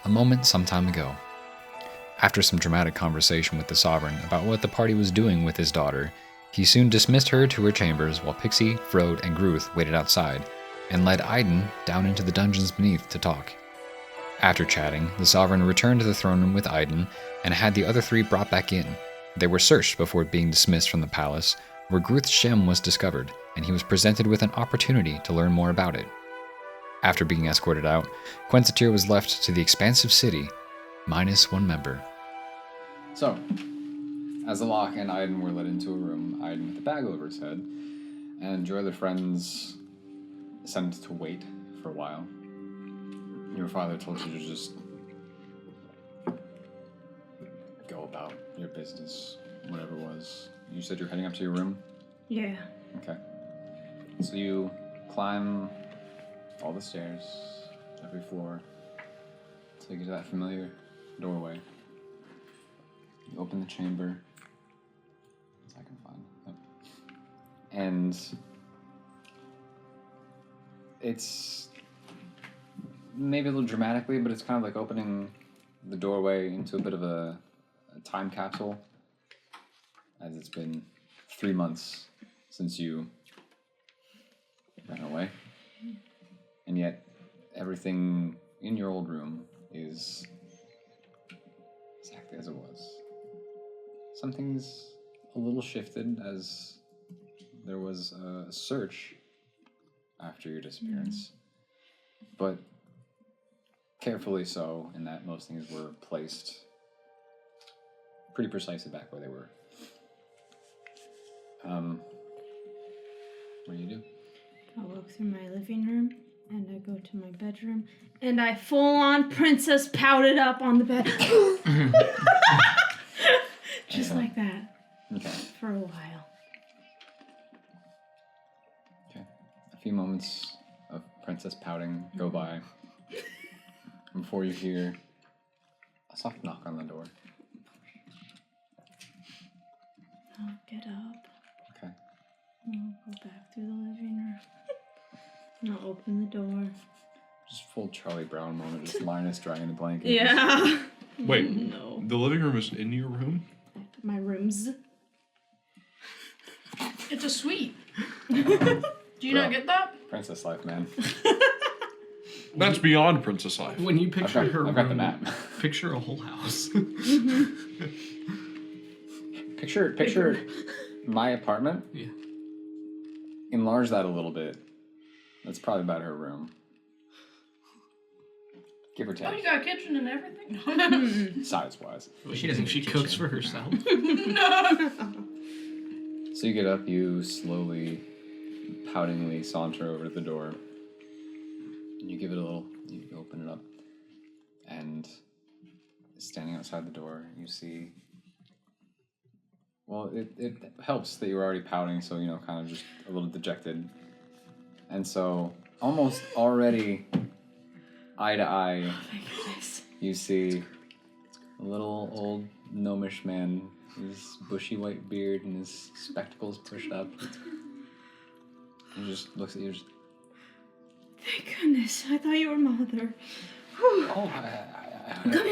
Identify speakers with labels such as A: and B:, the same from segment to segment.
A: a moment some time ago. After some dramatic conversation with the Sovereign about what the party was doing with his daughter, he soon dismissed her to her chambers while Pixie, Frode, and Gruth waited outside, and led Aiden down into the dungeons beneath to talk. After chatting, the Sovereign returned to the throne room with Aiden and had the other three brought back in. They were searched before being dismissed from the palace, where Gruth's gem was discovered, and he was presented with an opportunity to learn more about it. After being escorted out, Quensatir was left to the expansive city, minus one member.
B: So, as Alok and Aiden were led into a room, Aiden with a bag over his head, and your other friends sent to wait for a while. Your father told you to just go about your business, whatever it was. You said you're heading up to your room?
C: Yeah.
B: Okay. So you climb all the stairs, every floor, till you get to that familiar doorway. You open the chamber, as I can find. Yep. And it's maybe a little dramatically, but it's kind of like opening the doorway into a bit of a time capsule, as it's been 3 months since you ran away. And yet, everything in your old room is exactly as it was. Something's a little shifted, as there was a search after your disappearance. But carefully so, in that most things were placed pretty precisely back where they were. What do you do?
C: I walk through my living room, and I go to my bedroom, and I full-on princess pouted up on the bed. Just like that.
B: Okay.
C: For a while.
B: Okay. A few moments of princess pouting go by before you hear a soft knock on the door.
C: I'll get up.
B: Okay.
C: I'll go back through the living room. And I'll open the door.
B: Just full Charlie Brown moment, just Linus dragging the blanket.
C: Yeah.
D: Wait,
C: No.
D: the living room is in your room?
C: My rooms.
E: It's a suite. Do you not get that?
B: Princess life, man.
D: That's beyond princess life.
F: When you picture her
B: I've got the
F: room,
B: map.
F: picture a whole house.
B: Picture my apartment.
F: Yeah.
B: Enlarge that a little bit. That's probably about her room. Give or
E: Oh, you
B: take.
E: got a kitchen and everything?
B: Size-wise.
F: She doesn't. She cooks for herself.
B: So you get up, you slowly, poutingly saunter over to the door. And you give it a little, you open it up. And standing outside the door, you see... Well, it helps that you were already pouting, so, you know, kind of just a little dejected. And so, almost already, eye to eye, you see a little old gnomish man, his bushy white beard and his spectacles pushed up. He just looks at you. Just,
C: Thank goodness. I thought you were mother.
B: oh,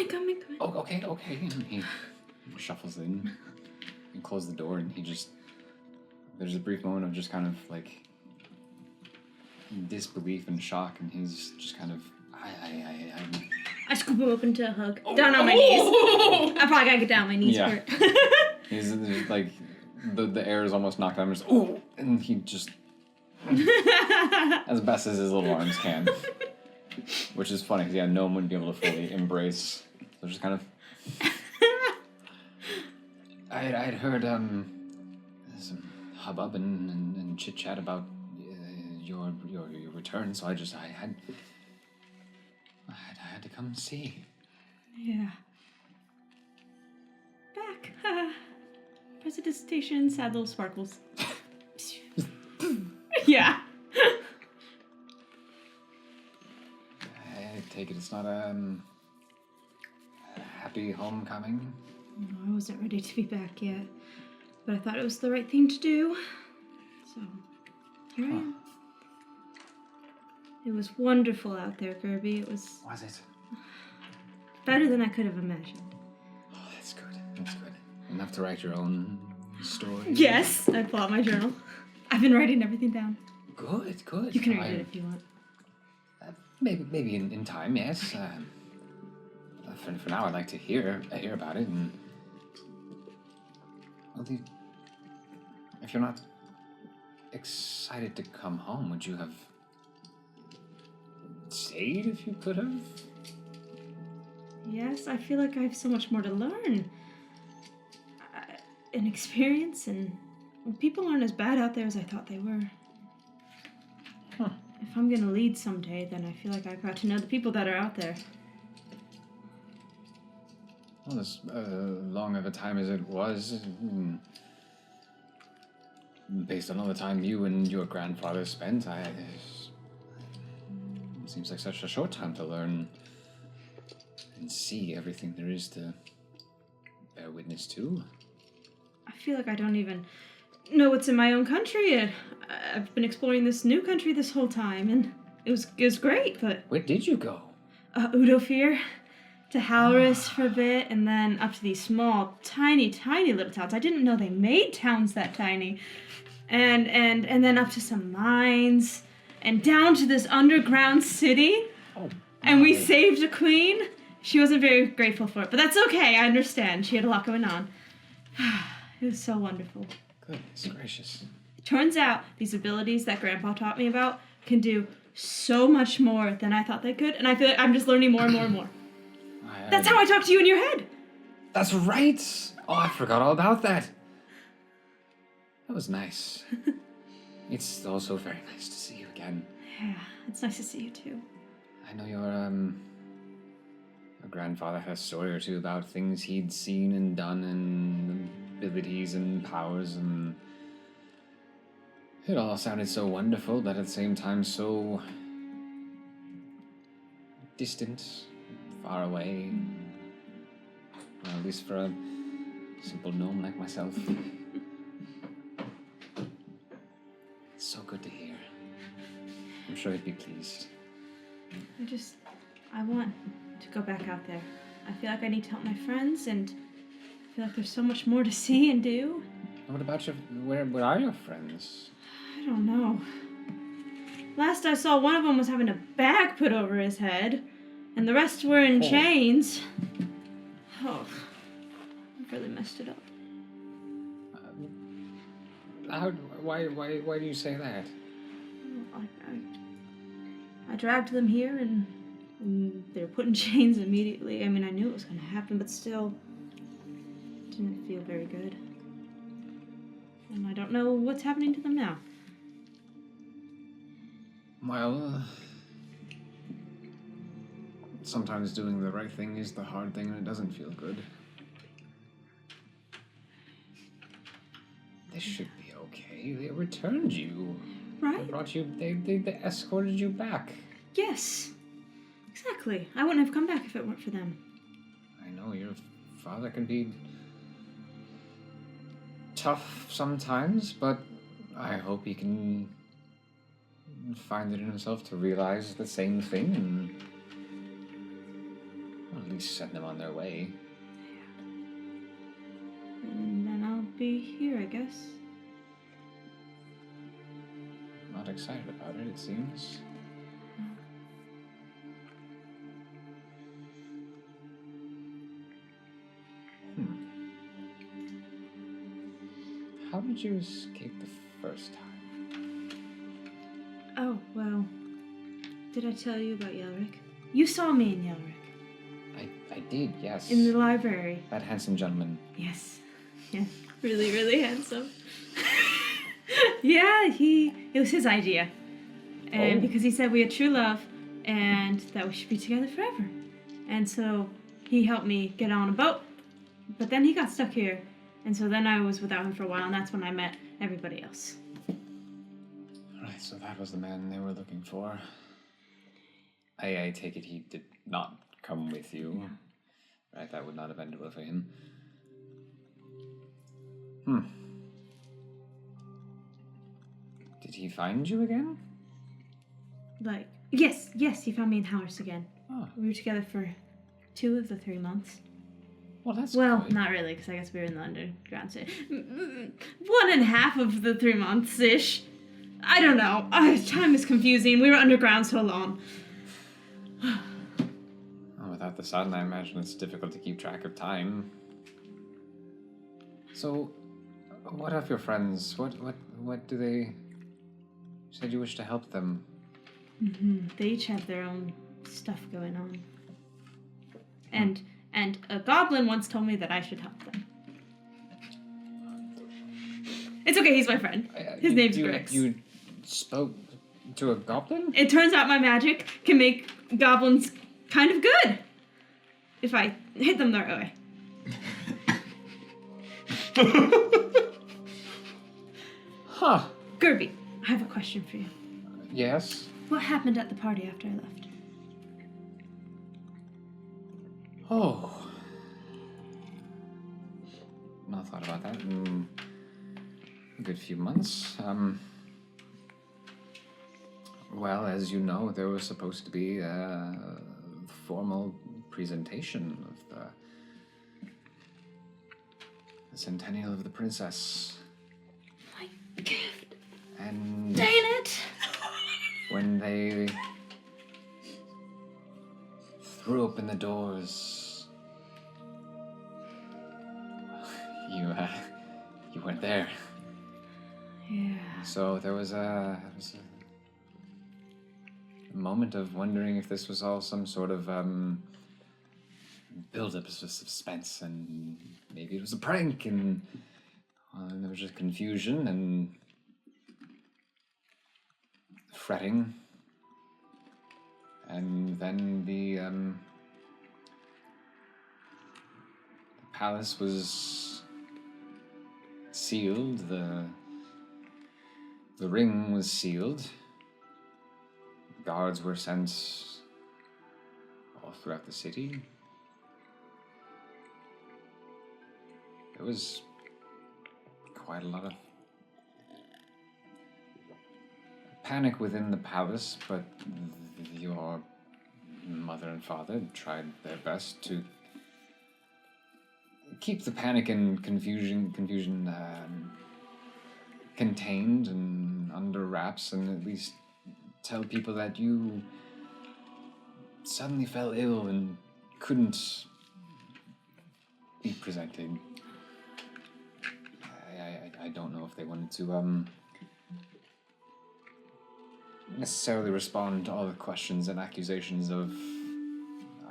C: Come in.
B: oh, okay. And he shuffles in and closes the door, and he just... There's a brief moment of just kind of like disbelief and shock, and he's just kind of
C: I scoop him up into a hug. Down on my knees. I probably gotta get down on my knees
B: Yeah.
C: hurt.
B: he's like the air is almost knocked out. I'm just and he just as best as his little arms can, which is funny because no one would be able to fully embrace. So just kind of I'd heard some hubbub and chit chat about your return, so I had to come see.
C: Yeah. Back. President Station, sad little sparkles. Yeah.
B: I take it it's not a happy homecoming.
C: No, I wasn't ready to be back yet, but I thought it was the right thing to do. So, here I am. It was wonderful out there, Kirby. It was...
B: Was it?
C: better than I could have imagined.
B: Oh, that's good. That's good. Enough to write your own story?
C: Yes, I pull out my journal. I've been writing everything down.
B: Good, good.
C: You can read it if you want.
B: Maybe in time, yes. For now, I'd like to hear about it. And well, if you're not excited to come home, would you have stayed if you could have?
C: Yes, I feel like I have so much more to learn. And experience, and people aren't as bad out there as I thought they were.
B: Huh.
C: If I'm gonna lead someday, then I feel like I've got to know the people that are out there.
B: Well, as long of a time as it was, based on all the time you and your grandfather spent, it seems like such a short time to learn and see everything there is to bear witness to.
C: I feel like I don't even know what's in my own country, and I've been exploring this new country this whole time, and it was great, but...
B: Where did you go?
C: Udofir, to Halris for a bit, and then up to these small, tiny little towns. I didn't know they made towns that tiny. And then up to some mines, and down to this underground city.
B: Oh,
C: and we saved a queen. She wasn't very grateful for it, but that's okay, I understand. She had a lot going on. It was so wonderful.
B: Goodness gracious.
C: Turns out these abilities that Grandpa taught me about can do so much more than I thought they could, and I feel like I'm just learning more and more and more. That's how I talk to you in your head.
B: That's right. Oh, I forgot all about that. That was nice. It's also very nice to see you again.
C: Yeah, it's nice to see you too.
B: I know your grandfather had a story or two about things he'd seen and done and abilities and powers, and it all sounded so wonderful, but at the same time so distant, far away. Well, at least for a simple gnome like myself. It's so good to hear. I'm sure he'd be pleased.
C: I want to go back out there. I feel like I need to help my friends, and I feel like there's so much more to see and do.
B: And what about where are your friends?
C: I don't know. Last I saw, one of them was having a bag put over his head, and the rest were in chains. Oh, I've really messed it up.
B: Why do you say that?
C: I dragged them here, and they were put in chains immediately. I mean, I knew it was going to happen, but still, it didn't feel very good. And I don't know what's happening to them now.
B: Well, sometimes doing the right thing is the hard thing, and it doesn't feel good. This should be okay. They returned you.
C: Right?
B: They brought you. They escorted you back.
C: Yes. Exactly. I wouldn't have come back if it weren't for them.
B: I know your father can be tough sometimes, but I hope he can find it in himself to realize the same thing and at least send them on their way.
C: And then I'll be here, I guess.
B: Not excited about it, it seems. How did you escape the first time?
C: Oh, well, did I tell you about Yelric? You saw me in Yelric.
B: I did, yes.
C: In the library.
B: That handsome gentleman.
C: Yes. Yeah. Really, really handsome. Yeah, it was his idea. And because he said we had true love and that we should be together forever. And so he helped me get on a boat. But then he got stuck here. And so then I was without him for a while, and that's when I met everybody else.
B: Right, so that was the man they were looking for. I take it he did not come with you.
C: No.
B: Right, that would not have ended well for him. Did he find you again?
C: Like, yes, he found me in Halris again.
B: Oh.
C: We were together for 2 of the 3 months.
B: Well, that's
C: Well,
B: good.
C: not really, because I guess we were in the underground. So 1.5 of the 3 months-ish. I don't know. Time is confusing. We were underground so long.
B: Oh, without the sun, I imagine it's difficult to keep track of time. So, what of your friends? What do they... You said you wish to help them.
C: They each have their own stuff going on. And a goblin once told me that I should help them. It's okay, he's my friend. His name's Grix.
B: You spoke to a goblin?
C: It turns out my magic can make goblins kind of good. If I hit them the right way.
B: Huh.
C: Gerby, I have a question for you.
B: Yes?
C: What happened at the party after I left?
B: Oh. Not thought about that in a good few months. Well, as you know, there was supposed to be a formal presentation of the centennial of the princess.
C: My gift.
B: And
C: Dang it!
B: when they threw open the doors, you weren't there.
C: Yeah.
B: So there was a moment of wondering if this was all some sort of build-up of suspense, and maybe it was a prank, and there was just confusion and fretting, and then the palace was sealed. The ring was sealed. Guards were sent all throughout the city. There was quite a lot of panic within the palace, but your mother and father tried their best to keep the panic and confusion contained and under wraps, and at least tell people that you suddenly fell ill and couldn't be presented. I don't know if they wanted to necessarily respond to all the questions and accusations of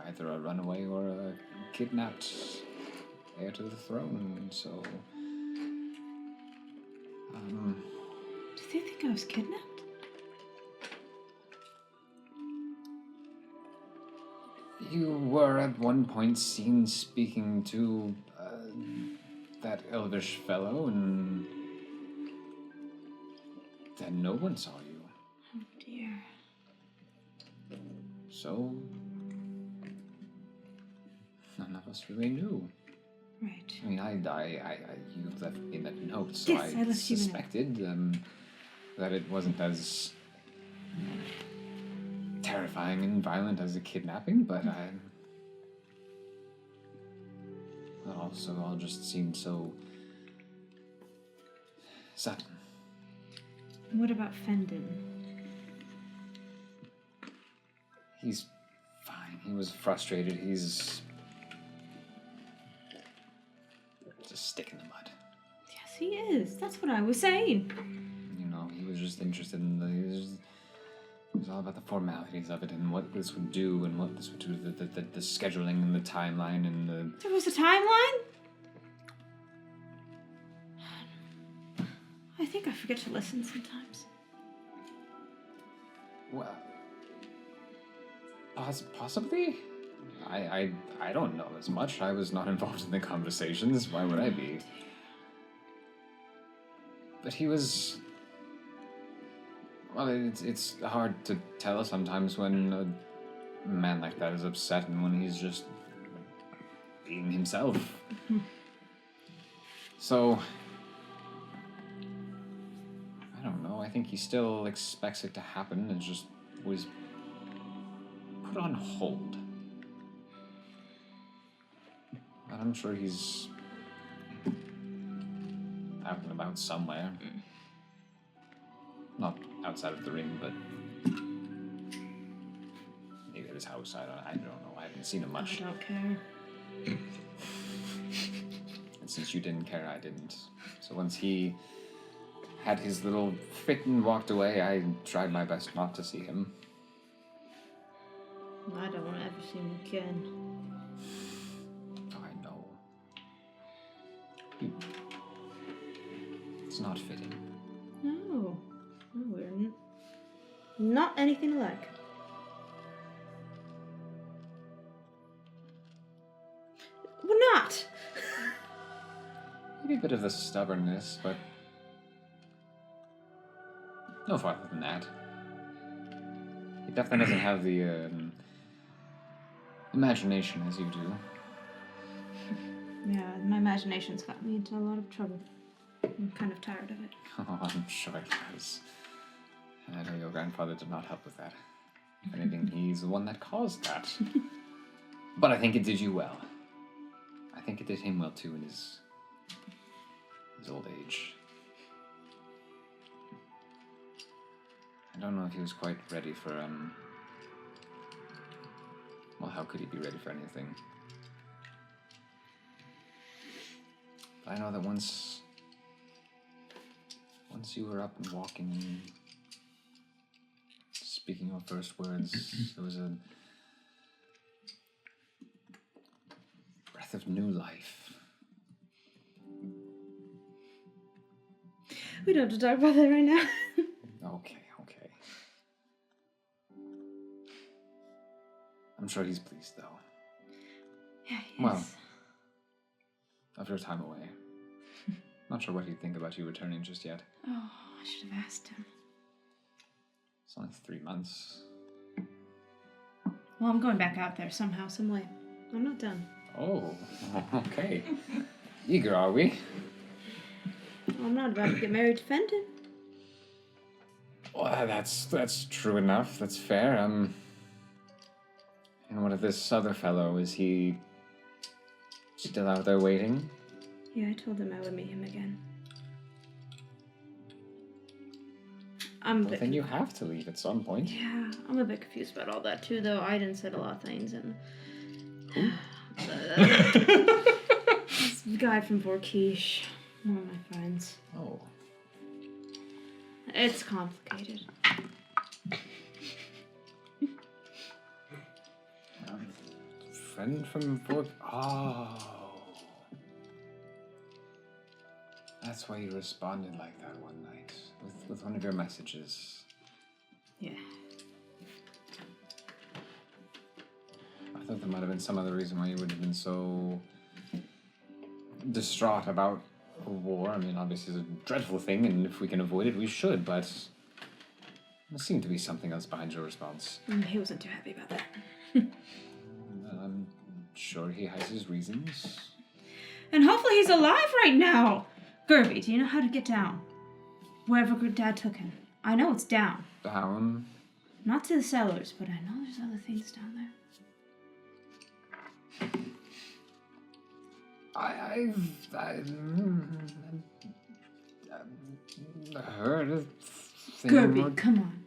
B: either a runaway or a kidnapped heir to the throne, so
C: Do they think I was kidnapped?
B: you were at one point seen speaking to that elvish fellow, and then no one saw you.
C: Oh dear.
B: So none of us really knew.
C: Right.
B: I mean, you left me that note, so
C: Yes, I left you a note.
B: suspected that it wasn't as terrifying and violent as a kidnapping, but it also all just seemed so sudden.
C: What about Fendon?
B: He's fine. He was frustrated. He's just a stick in the mud.
C: Yes, he is. That's what I was saying.
B: You know, he was just interested in it was all about the formalities of it and what this would do and what this would do, the scheduling and the timeline and the...
C: There was a timeline? I think I forget to listen sometimes.
B: Well, possibly? I don't know as much. I was not involved in the conversations. Why would I be? But he was... Well, it's hard to tell sometimes when a man like that is upset and when he's just being himself. So, I don't know. I think he still expects it to happen. It just was put on hold. I'm sure he's out and about somewhere. Not outside of the ring, but maybe at his house. I don't know. I haven't seen him
C: I
B: much.
C: don't care.
B: And since you didn't care, I didn't. So once he had his little fit and walked away, I tried my best not to see him.
C: I don't want to ever see him again.
B: Oh, I know. It's not fitting.
C: No. No, we're not anything alike. We're not!
B: Maybe a bit of the stubbornness, but no farther than that. He definitely doesn't have the imagination as you do.
C: Yeah, my imagination's got me into a lot of trouble. I'm kind of tired of it.
B: Oh, I'm sure it has. And I know your grandfather did not help with that. If anything, he's the one that caused that. But I think it did you well. I think it did him well too in his old age. I don't know if he was quite ready for, well, how could he be ready for anything? But I know that once you were up and walking and speaking your first words, there was a breath of new life.
C: We don't have to talk about that right now.
B: Okay. I'm sure he's pleased, though.
C: Yeah, he
B: Well,
C: is.
B: of your time away. Not sure what he'd think about you returning just yet.
C: Oh, I should have asked him.
B: It's only 3 months.
C: Well, I'm going back out there somehow, some way. I'm not done.
B: Oh, okay. Eager, are we?
C: I'm not about to get married to Fenton.
B: Well, that's true enough. That's fair. And what of this other fellow? Is he still out there waiting?
C: Yeah, I told him I would meet him again. I'm a
B: Well,
C: bit
B: then you have to leave at some point.
C: Yeah, I'm a bit confused about all that too, though. Aiden said a lot of things, and this guy from Vorkish, one of my friends.
B: Oh.
C: It's complicated.
B: Friend from Fort. Oh. That's why you responded like that one night with one of your messages.
C: Yeah.
B: I thought there might have been some other reason why you would have been so distraught about a war. I mean, obviously it's a dreadful thing, and if we can avoid it, we should, but there seemed to be something else behind your response.
C: He wasn't too happy about that.
B: I'm sure he has his reasons.
C: And hopefully he's alive right now! Gerby, do you know how to get down? Wherever Dad took him. I know it's down.
B: Down?
C: Not to the cellars, but I know there's other things down there.
B: I've heard of things.
C: Gerby, come on.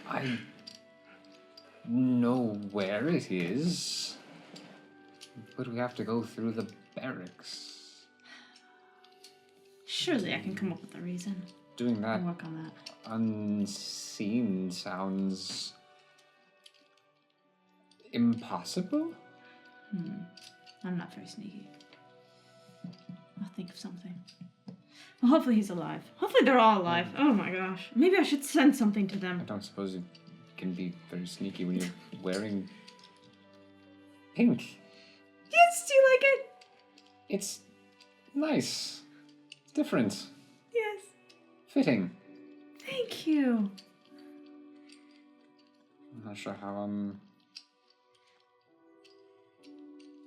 B: I know where it is, but we have to go through the barracks.
C: Surely I can come up with a reason.
B: Doing that
C: I'll work on that.
B: unseen sounds impossible?
C: I'm not very sneaky. I'll think of something. Well, hopefully he's alive. Hopefully they're all alive. Oh my gosh. Maybe I should send something to
B: I
C: them.
B: don't suppose you can be very sneaky when you're wearing pink.
C: Yes, do you like it?
B: It's nice. It's different.
C: Yes.
B: Fitting.
C: Thank you.
B: I'm not sure how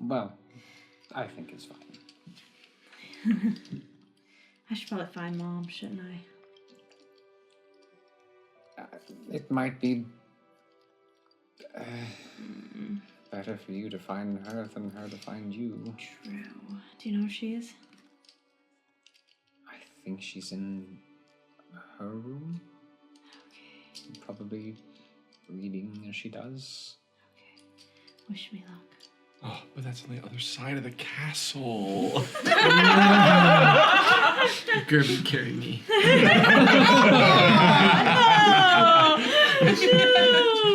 B: well, I think it's fine.
C: I should probably find Mom, shouldn't I?
B: It might be better for you to find her than her to find you.
C: True. Do you know where she is?
B: I think she's in her room.
C: Okay.
B: Probably reading as she does.
C: Okay. Wish me luck.
D: Oh, but that's on the other side of the castle.
F: Gerby, carry me.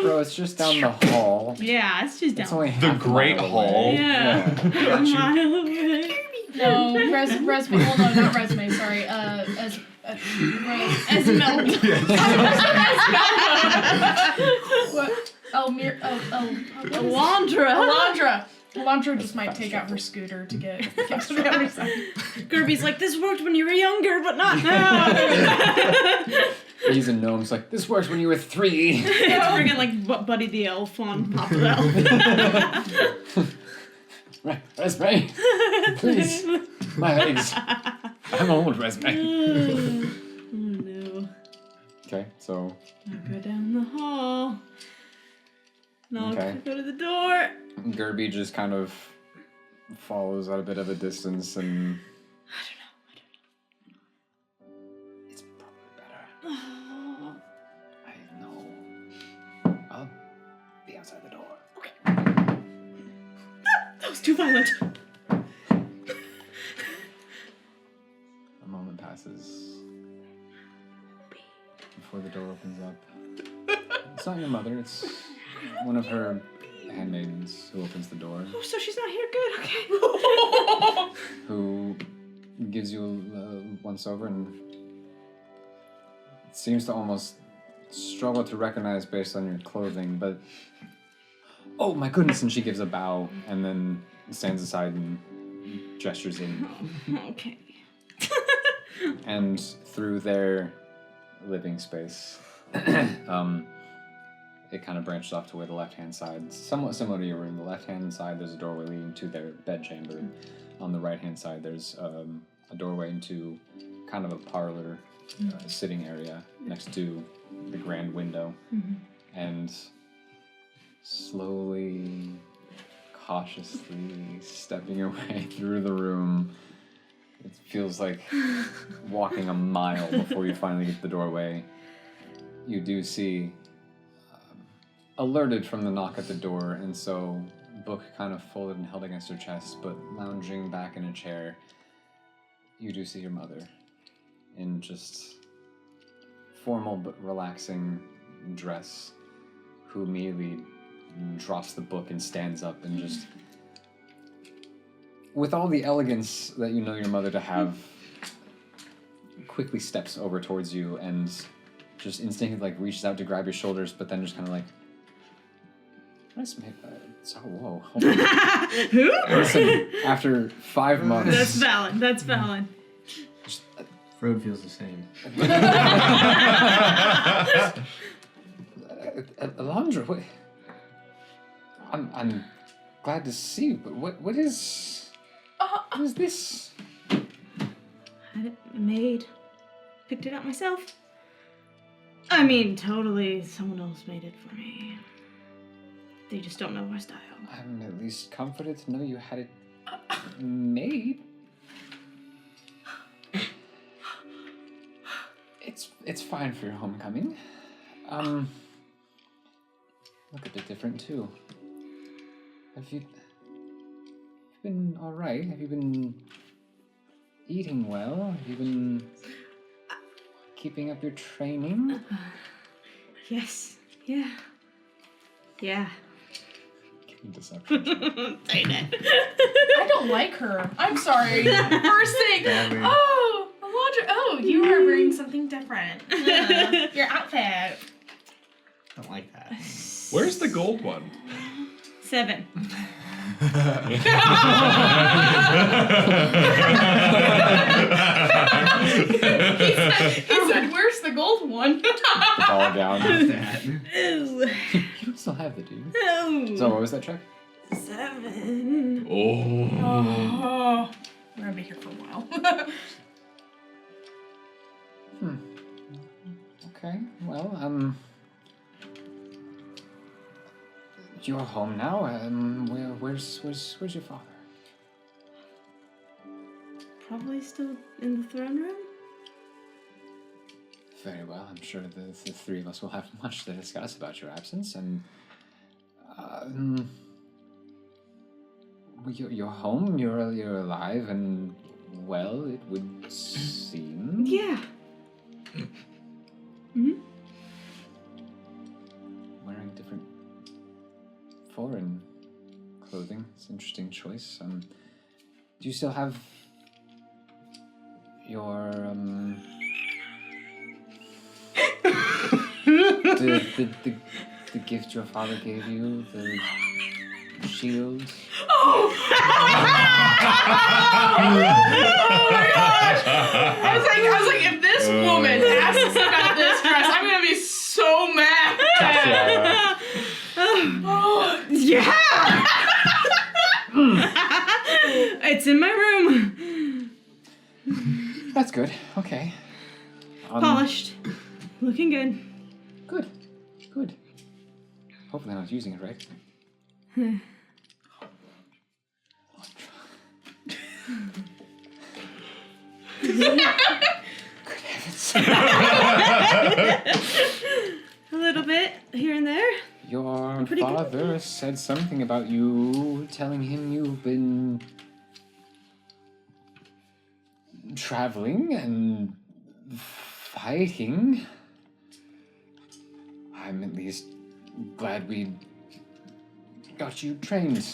B: Bro, it's just down the hall.
C: Yeah, it's just down.
B: It's only
D: The
B: half a
D: Great
B: mile
D: Hall.
B: away.
C: Yeah. A mile away.
E: No, resume. Well, no, not resume. Sorry. Esmel. What?
C: Elandra.
E: Elandra just might take out her scooter to get to the other side.
C: Gerby's like, this worked when you were younger, but not now.
B: He's a gnome's like, this works when you were 3.
C: It's friggin' like Buddy the Elf on Pop the Elf.
B: Resume, please. My legs. I'm old, Resume.
C: Oh no.
B: Okay, so
C: I'll go down the hall. Knock,
B: Okay.
C: go to the door.
B: Gerby just kind of follows at a bit of a distance and
C: I
B: it's probably better.
C: don't know.
B: I know. I'll be outside the door. Okay.
C: That was too violent.
B: A moment passes before the door opens up. It's not your mother, it's one of her handmaidens who opens the door,
C: Oh, so she's not here. Good. Okay.
B: who gives you a once over and seems to almost struggle to recognize based on your clothing, but oh my goodness, and she gives a bow and then stands aside and gestures in.
C: Okay.
B: And through their living space, it kind of branched off to where the left-hand side, somewhat similar to your room. The left-hand side, there's a doorway leading to their bedchamber. On the right-hand side, there's a doorway into kind of a parlor sitting area next to the grand window. And slowly, cautiously stepping your way through the room, it feels like walking a mile before you finally get to the doorway. You do see, alerted from the knock at the door, and so book kind of folded and held against her chest, but lounging back in a chair, you do see your mother in just formal but relaxing dress, who immediately drops the book and stands up and just, with all the elegance that you know your mother to have, quickly steps over towards you and just instinctively like reaches out to grab your shoulders, but then just kind of like, so whoa. Hold on.
C: Who?
B: Listen, after 5 months.
C: That's valid. That's valid.
F: Frode feels the same.
B: Elandra, what? I'm glad to see you, but what is this?
C: Had it made. Picked it up myself. I mean, totally. Someone else made it for me. They just don't know our style.
B: I'm at least comforted to know you had it made. It's fine for your homecoming. Look a bit different too. Have you been all right? Have you been eating well? Have you been keeping up your training?
C: Yes. Yeah. Yeah.
B: Deception.
C: Say that.
E: I don't like her. I'm sorry. First thing. Oh, Elandra. Oh, you are wearing something different. Your outfit.
F: Don't like that.
D: Where's the gold one?
C: 7.
E: He said, "Where's the gold one?"
B: Fall down.
F: That.
C: Ew.
B: You don't still have the dude.
C: No.
B: So what was that check?
C: 7.
E: Oh, we're gonna be here for a while.
B: Okay. Well, you're home now. Where's your father?
C: Probably still in the throne room.
B: Very well. I'm sure the three of us will have much to discuss about your absence. And you're home. You're alive and well. It would seem.
C: Yeah. Hmm.
B: Wearing different foreign clothing. It's an interesting choice. Do you still have your the gift your father gave you, the shield?
E: Oh my gosh! I was like, if this woman asks about this dress, I'm gonna be so mad. Oh,
C: Yeah. It's in my room.
B: That's good. Okay.
C: Polished. Looking good.
B: Good. Good. Hopefully I'm not using it right. Good heavens.
C: A little bit here and there.
B: Your
C: pretty good.
B: father said something about you telling him you've been traveling and fighting. I'm at least glad we got you trained.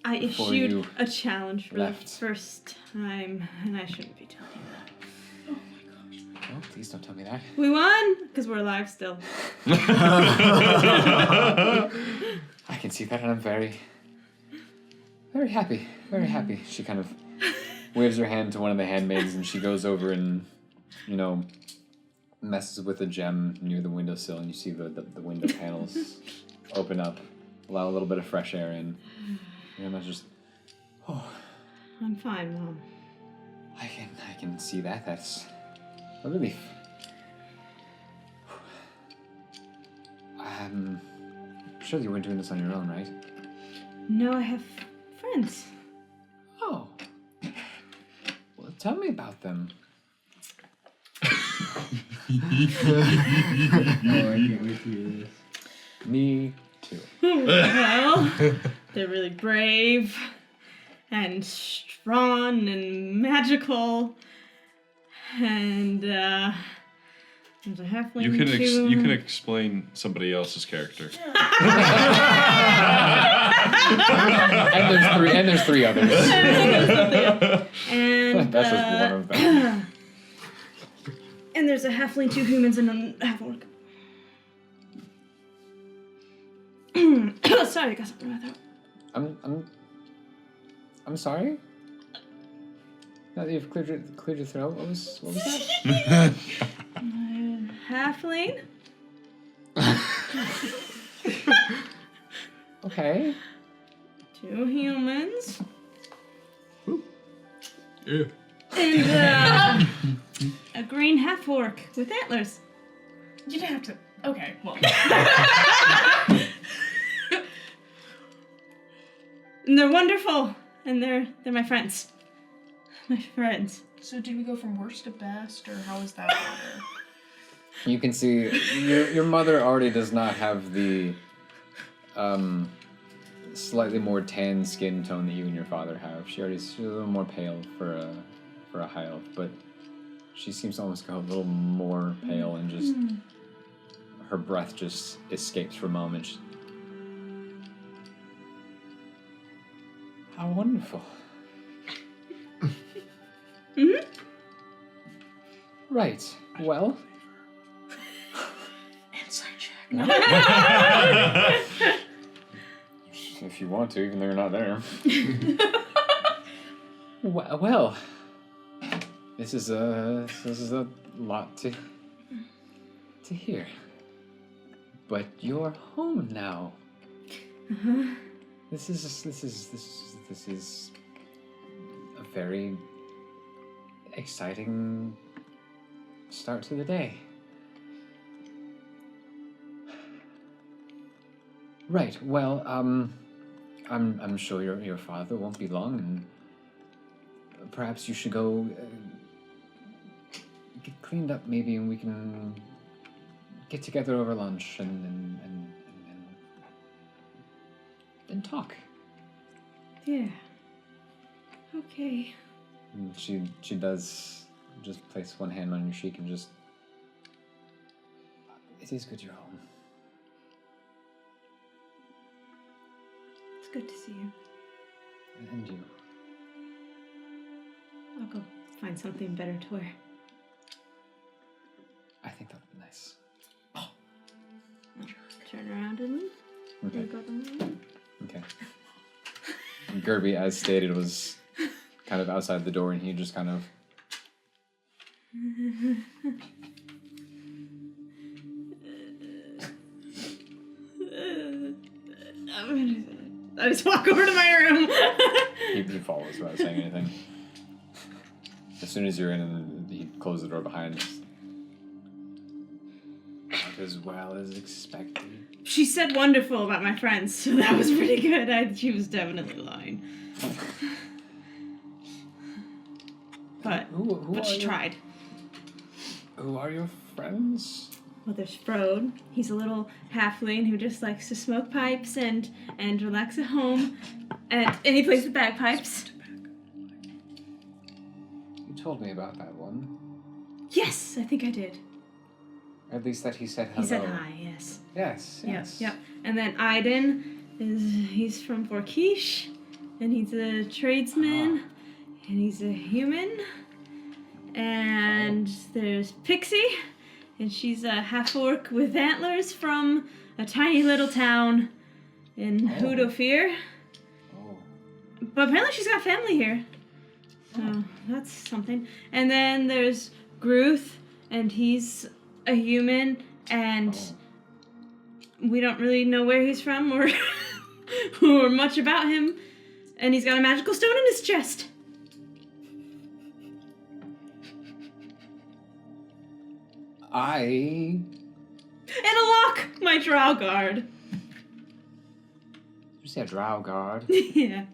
C: I
B: Before
C: issued
B: you
C: a challenge for
B: left.
C: the first time, and I shouldn't be telling you that.
B: Oh, please don't tell me that.
C: We won because we're alive still.
B: I can see that, and I'm very, very happy. Very happy. She kind of waves her hand to one of the handmaids, and she goes over and, messes with a gem near the windowsill, and you see the window panels open up, allow a little bit of fresh air in. And Emma's just,
C: I'm fine, Mom.
B: I can see that. That's a relief. Surely you weren't doing this on your own, right?
C: No, I have friends.
B: Oh. Well, tell me about them.
F: Oh, I can't wait to hear this.
B: Me too.
C: Well, they're really brave and strong and magical. And there's a halfling
D: You can
C: too.
D: you can explain somebody else's character.
B: and there's three others.
C: And
B: That's just one of them.
C: and there's a halfling, 2 humans, and a half orc. Sorry, I got something in my throat.
B: I'm sorry. Now that you've cleared your throat, what was that?
C: Halfling.
B: Okay.
C: 2 humans.
D: Yeah.
C: And a green half orc with antlers.
E: you didn't have to. Okay, well.
C: And they're wonderful. And they're my friends. My friends.
E: So did we go from worst to best, or how was that order?
B: You can see your mother already does not have the slightly more tan skin tone that you and your father have. She's a little more pale for a high elf, but she seems to almost go a little more pale and just her breath just escapes for a moment. How wonderful.
C: Mm-hmm.
B: Right. Well.
E: Inside check.
B: If you want to, even though you're not there. Well, this is a lot to hear. But you're home now.
C: Uh-huh.
B: This is a very exciting start to the day. Right. Well, I'm sure your father won't be long, and perhaps you should go get cleaned up, maybe, and we can get together over lunch and talk.
C: Yeah. Okay.
B: And she does just place one hand on your cheek and just. It is good you're home.
C: It's good to see you.
B: And you.
C: I'll go find something better to wear.
B: I think that would be nice.
C: I'll turn around and leave.
B: Okay.
C: And go down the room.
B: Okay. And Gerby, as stated, was kind of outside the door, and he just kind of.
C: I just walk over to my room.
B: He follows without saying anything. As soon as you're in, and he closes the door behind us. Not as well as expected.
C: She said wonderful about my friends, so that was pretty good. She was definitely lying. But she tried.
B: Who are your friends?
C: Well, there's Frode. He's a little halfling who just likes to smoke pipes and relax at home. And he plays the bagpipes.
B: You told me about that one.
C: Yes, I think I did.
B: At least that he said hello.
C: He said hi, yes.
B: Yes.
C: Yep. And then Aiden, he's from Vorkish, and he's a tradesman, and he's a human. And there's Pixie, and she's a half-orc with antlers from a tiny little town in Hudofir.
B: Oh.
C: But apparently she's got family here. So that's something. And then there's Gruth, and he's a human, and we don't really know where he's from or or much about him. And he's got a magical stone in his chest.
B: And
C: a lock, my drow guard.
B: you say a drow guard?
C: Yeah.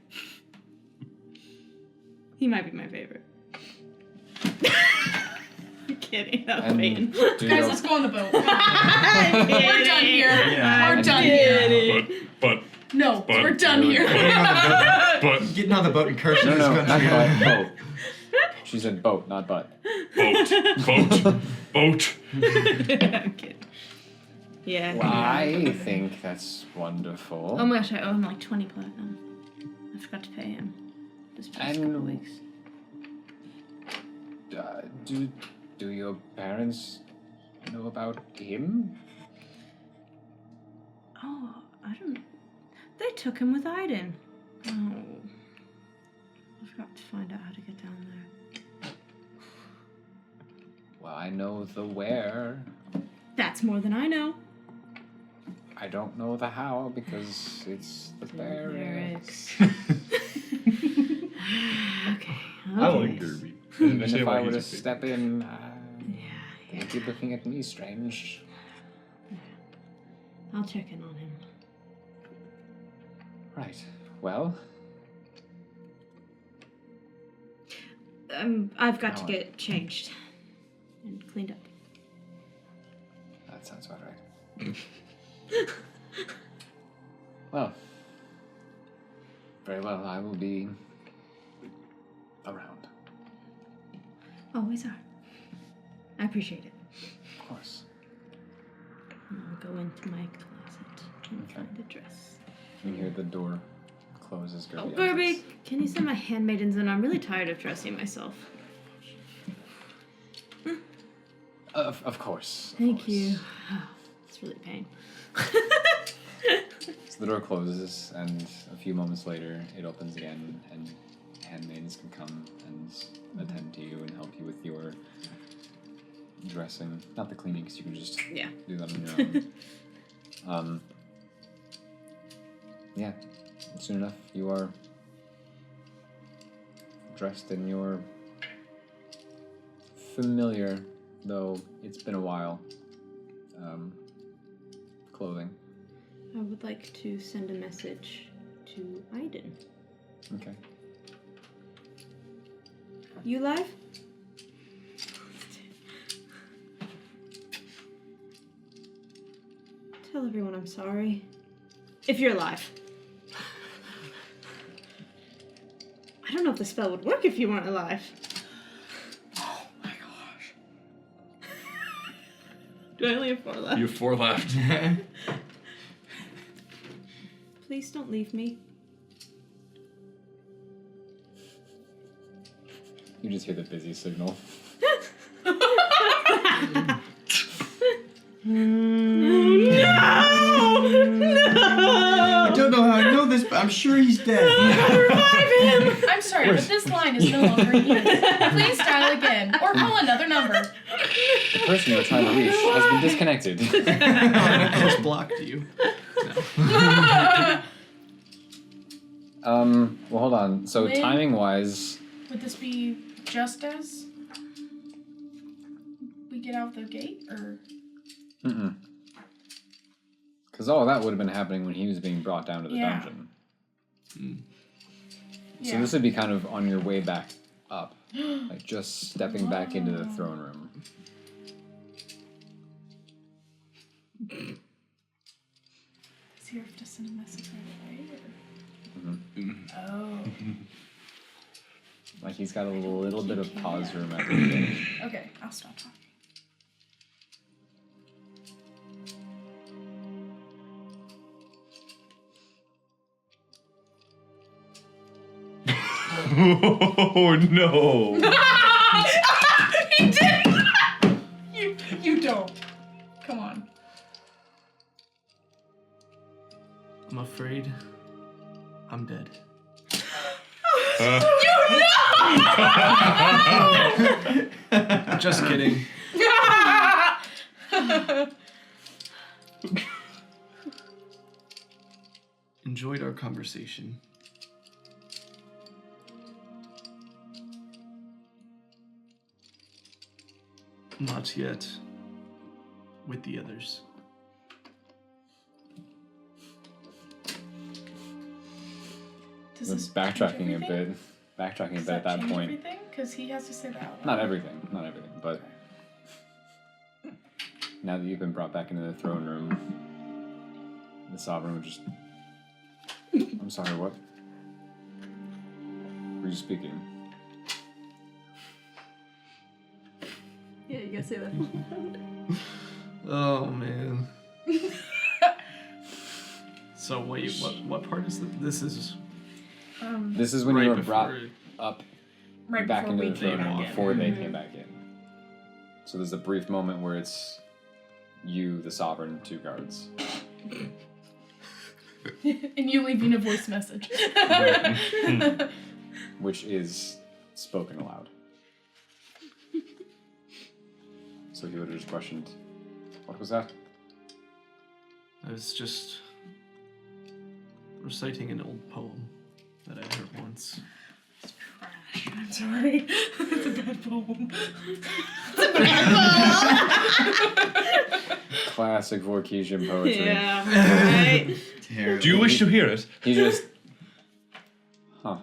C: He might be my favorite. I'm kidding. I'm kidding.
E: Guys, let's go on the boat. We're
C: We're
E: done here.
F: Yeah.
E: We're done here.
D: But
E: No, we're done here.
D: but
F: Getting on the boat and cursing
B: No,
F: this
B: not
F: country.
B: butt, boat. She said boat, not butt.
D: boat.
C: I'm kidding. Yeah.
B: Well, I think that's wonderful.
C: Oh my gosh, I owe him like 20 platinum. I forgot to pay him this past couple weeks.
B: Do your parents know about him?
C: Oh, I don't. They took him with Aiden. Oh. I forgot to find out how to get down there.
B: Well, I know the where.
C: That's more than I know.
B: I don't know the how because it's the barracks.
C: Okay.
D: I like Derby.
B: Even if I were to step in,
C: Yeah.
B: they'd be looking at me strange.
C: I'll check in on him.
B: Right. Well,
C: I've got to get changed and cleaned up.
B: that sounds about right. Well, very well. I will be around.
C: Always are. I appreciate it.
B: Of course.
C: I'll go into my closet and find a dress.
B: You hear the door closes. Gerby
C: Oh,
B: enters.
C: Gerby, can you send my handmaidens in? I'm really tired of dressing myself.
B: Of course.
C: Thank you. Oh, it's really a pain.
B: So the door closes, and a few moments later, it opens again, and handmaidens can come and attend to you and help you with your dressing. Not the cleaning, because you can just do that on your own. Yeah. Soon enough, you are dressed in your familiar, though it's been a while, clothing.
C: I would like to send a message to Aiden.
B: Okay.
C: You live? Tell everyone I'm sorry. If you're alive. I don't know if the spell would work if you weren't alive.
B: Oh my gosh.
C: Do I only have 4 left?
D: You have 4 left.
C: Please don't leave me.
B: You just hear the busy signal.
F: I don't know how I know this, but I'm sure he's dead.
E: I'm sorry, but this line is no longer in use. Please dial again, or call another number.
B: The person you're trying to reach has been disconnected.
F: I just blocked you.
B: Well, hold on. So
E: Wait.
B: timing-wise,
E: Would this be just as we get out the gate, or?
B: because all that would have been happening when he was being brought down to the
E: Yeah.
B: dungeon.
E: Yeah.
B: So this would be kind of on your way back up, like just stepping back into the throne room.
E: Does he have to send a message right away? Or? Oh.
B: Like he's got a little bit of pause room at the beginning.
E: Okay, I'll stop talking.
D: Oh no!
E: He did. You don't. Come on.
F: I'm afraid I'm dead. Just kidding. Enjoyed our conversation. Not yet with the others.
E: Does
B: We're
E: this
B: backtracking a bit. Backtracking a
E: Does
B: bit at that
E: change
B: point.
E: Everything? Because he has to say that out loud.
B: Not everything, but now that you've been brought back into the throne room, the sovereign would just. I'm sorry, what? Were you speaking?
C: Yeah, you gotta say that.
F: Oh man. So wait, what part is this? This is
B: This is when
F: right
B: you were
F: before-
B: brought up
E: Right
B: back
E: before
B: into
E: we
B: the throne
E: came
B: room
E: back in.
B: before they came back in. So there's a brief moment where it's you, the sovereign, 2 guards.
E: And you leaving a voice message.
B: Which is spoken aloud. So he would have just questioned, what was that?
F: I was just reciting an old poem that I heard once.
E: I'm sorry. It's a bad poem.
B: Classic Vorkesian poetry.
C: Yeah, right?
F: Terrible.
D: Do you wish to hear it?
B: He just... Huh.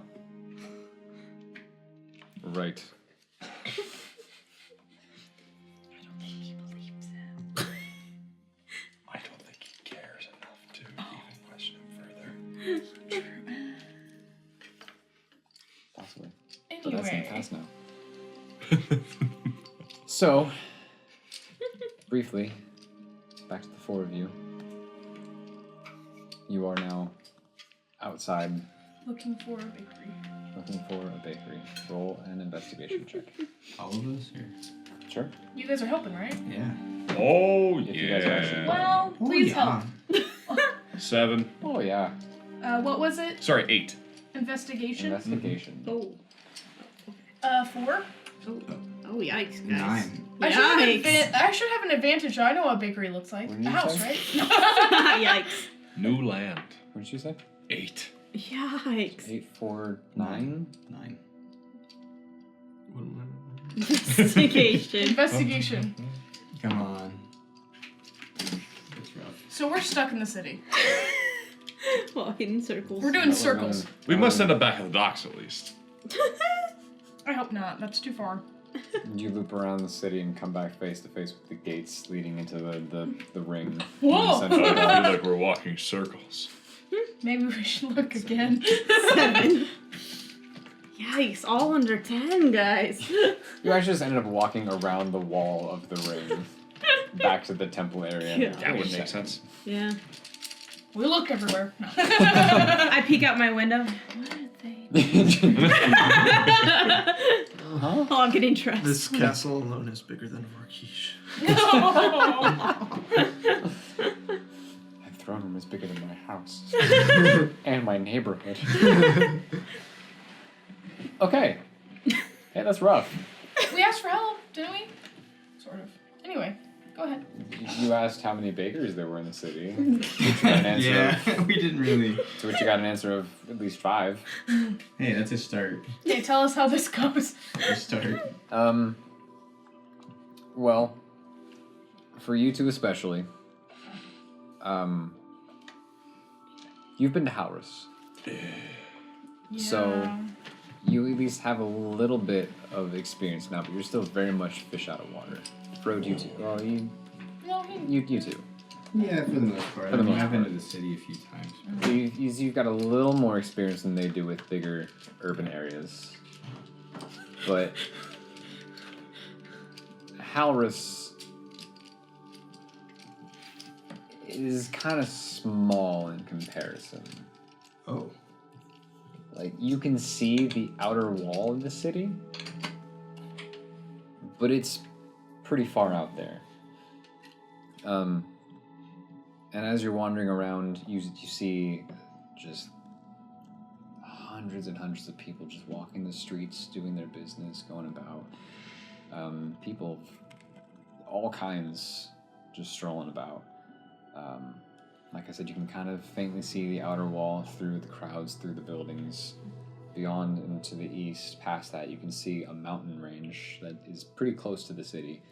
B: Right.
D: I don't think he cares enough to even question him further.
B: Possibly. But that's in the
E: Anyway.
B: past now. So, briefly, back to the 4 of you. You are now outside
E: Looking for a bakery.
B: looking for a bakery. Roll an investigation check.
F: All of us? Or?
B: Sure.
E: You guys are helping, right?
F: Yeah.
D: Oh
B: If you guys are actually-
D: yeah.
E: Well, please help.
D: 7.
B: Oh, yeah.
E: What was it?
D: Sorry, 8.
E: Investigation?
B: Investigation.
C: Oh.
E: 4?
C: Oh, yikes, guys.
F: 9.
E: I should, have
C: Yikes.
E: I should have an advantage. I know what a bakery looks like.
B: What
E: A
B: did you
E: house,
B: say?
E: right?
C: Yikes.
D: New land.
B: What did you say?
D: 8.
C: Yikes.
B: 8, 4, 9?
F: 9.
C: Investigation.
E: Investigation.
F: Come on. That's rough.
E: So we're stuck in the city.
C: Walking in circles.
E: We're doing circles.
D: We must end up back at the docks at least.
E: I hope not. That's too far.
B: You loop around the city and come back face to face with the gates leading into the ring.
E: Whoa!
B: In the
D: I
B: center.
D: feel like we're walking circles.
E: Maybe we should look again.
C: 7. Yikes, all under 10, guys.
B: You actually just ended up walking around the wall of the ring back to the temple area.
C: Yeah.
D: That would make sense.
C: Yeah.
E: We look everywhere. No.
C: I peek out my window. What are they?
B: Huh?
C: Oh, I'm getting dressed.
F: This castle alone is bigger than Vorkish.
B: My throne room is bigger than my house. And my neighborhood. Okay. Hey, that's rough.
E: We asked for help, didn't we? Sort of. Anyway, go ahead.
B: You asked how many bakers there were in the city. Which you got an answer
G: we didn't really.
B: to which you got an answer of at least 5.
G: Hey, that's a start.
E: Okay, tell us how this goes.
G: A start.
B: Well, for you two especially, you've been to Haurus. So you at least have a little bit of experience now, but you're still very much fish out of water. Frode, you too. Well, you too.
G: Yeah, for the most part.
B: For the most
G: I've been to
B: part.
G: the city a few times.
B: You've got a little more experience than they do with bigger urban areas. But Haurus is kind of small in comparison.
G: Oh.
B: Like, you can see the outer wall of the city, but it's pretty far out there. And as you're wandering around, you see just hundreds and hundreds of people just walking the streets, doing their business, going about. People of all kinds just strolling about. Like I said, you can kind of faintly see the outer wall through the crowds, through the buildings. Beyond and to the east, past that, you can see a mountain range that is pretty close to the city,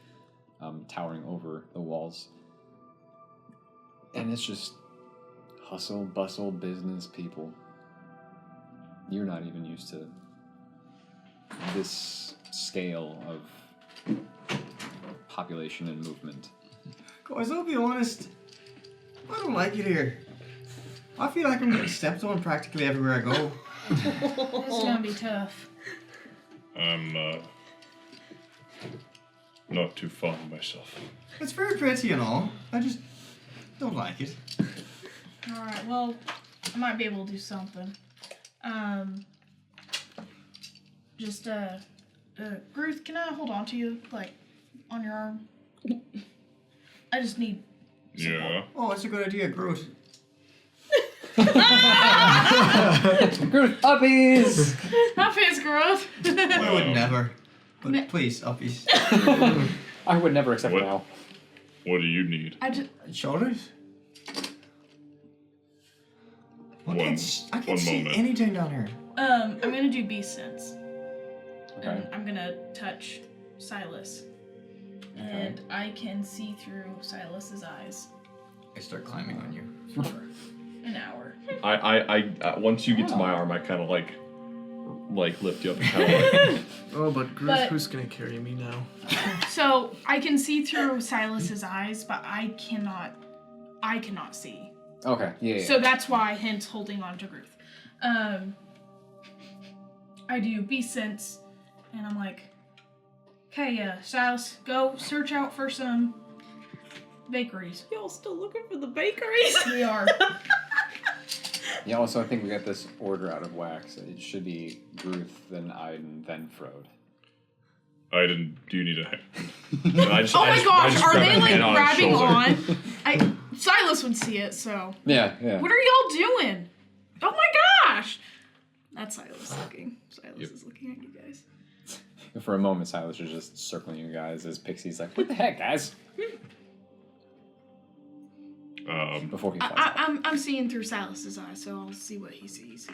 B: towering over the walls. And it's just hustle, bustle, business people. You're not even used to this scale of population and movement.
G: Guys, I'll be honest. I don't like it here. I feel like I'm getting stepped on practically everywhere I go.
E: It's gonna be tough.
D: I'm not too fond of myself.
G: It's very pretty and all. I just don't like it.
E: Alright, well, I might be able to do something. Ruth, can I hold on to you, like, on your arm? I just need
D: Yeah.
G: Oh, that's a good idea, Groot.
B: Groot, uppies!
E: Happy growth.
G: I would never. But please, uppies.
B: I would never accept
D: What?
B: now.
D: What do you need?
E: I just
G: Shoulders? I
D: One
G: can't see
D: moment.
G: anything down here.
E: I'm gonna do beast sense.
B: Okay.
E: And I'm gonna touch Silas. And I can see through Silas's eyes
G: I start climbing on you.
E: for an hour.
D: I once you get to my arm, I kind of like lift you up and kind of like.
F: Oh, but Groot,
E: But-
F: who's gonna carry me now?
E: So I can see through Silas's eyes, but I cannot see.
B: Okay, yeah.
E: So that's why, hence, holding on to Ruth. I do beast sense, and I'm like, okay, Silas, go search out for some bakeries.
C: Y'all still looking for the bakeries?
E: We are.
B: Yeah, also, I think we got this order out of whack. So it should be Ruth, then Aiden, then Frode.
D: I didn't. Do you need a hand?
E: Oh my gosh, are they like grabbing
D: on?
E: on? Silas would see it, so.
B: Yeah.
E: What are y'all doing? Oh my gosh! That's Silas looking. Silas is looking at you guys.
B: For a moment, Silas was just circling you guys as Pixie's like, what the heck, guys? Before he flies off.
E: I'm seeing through Silas's eyes, so I'll see what he sees.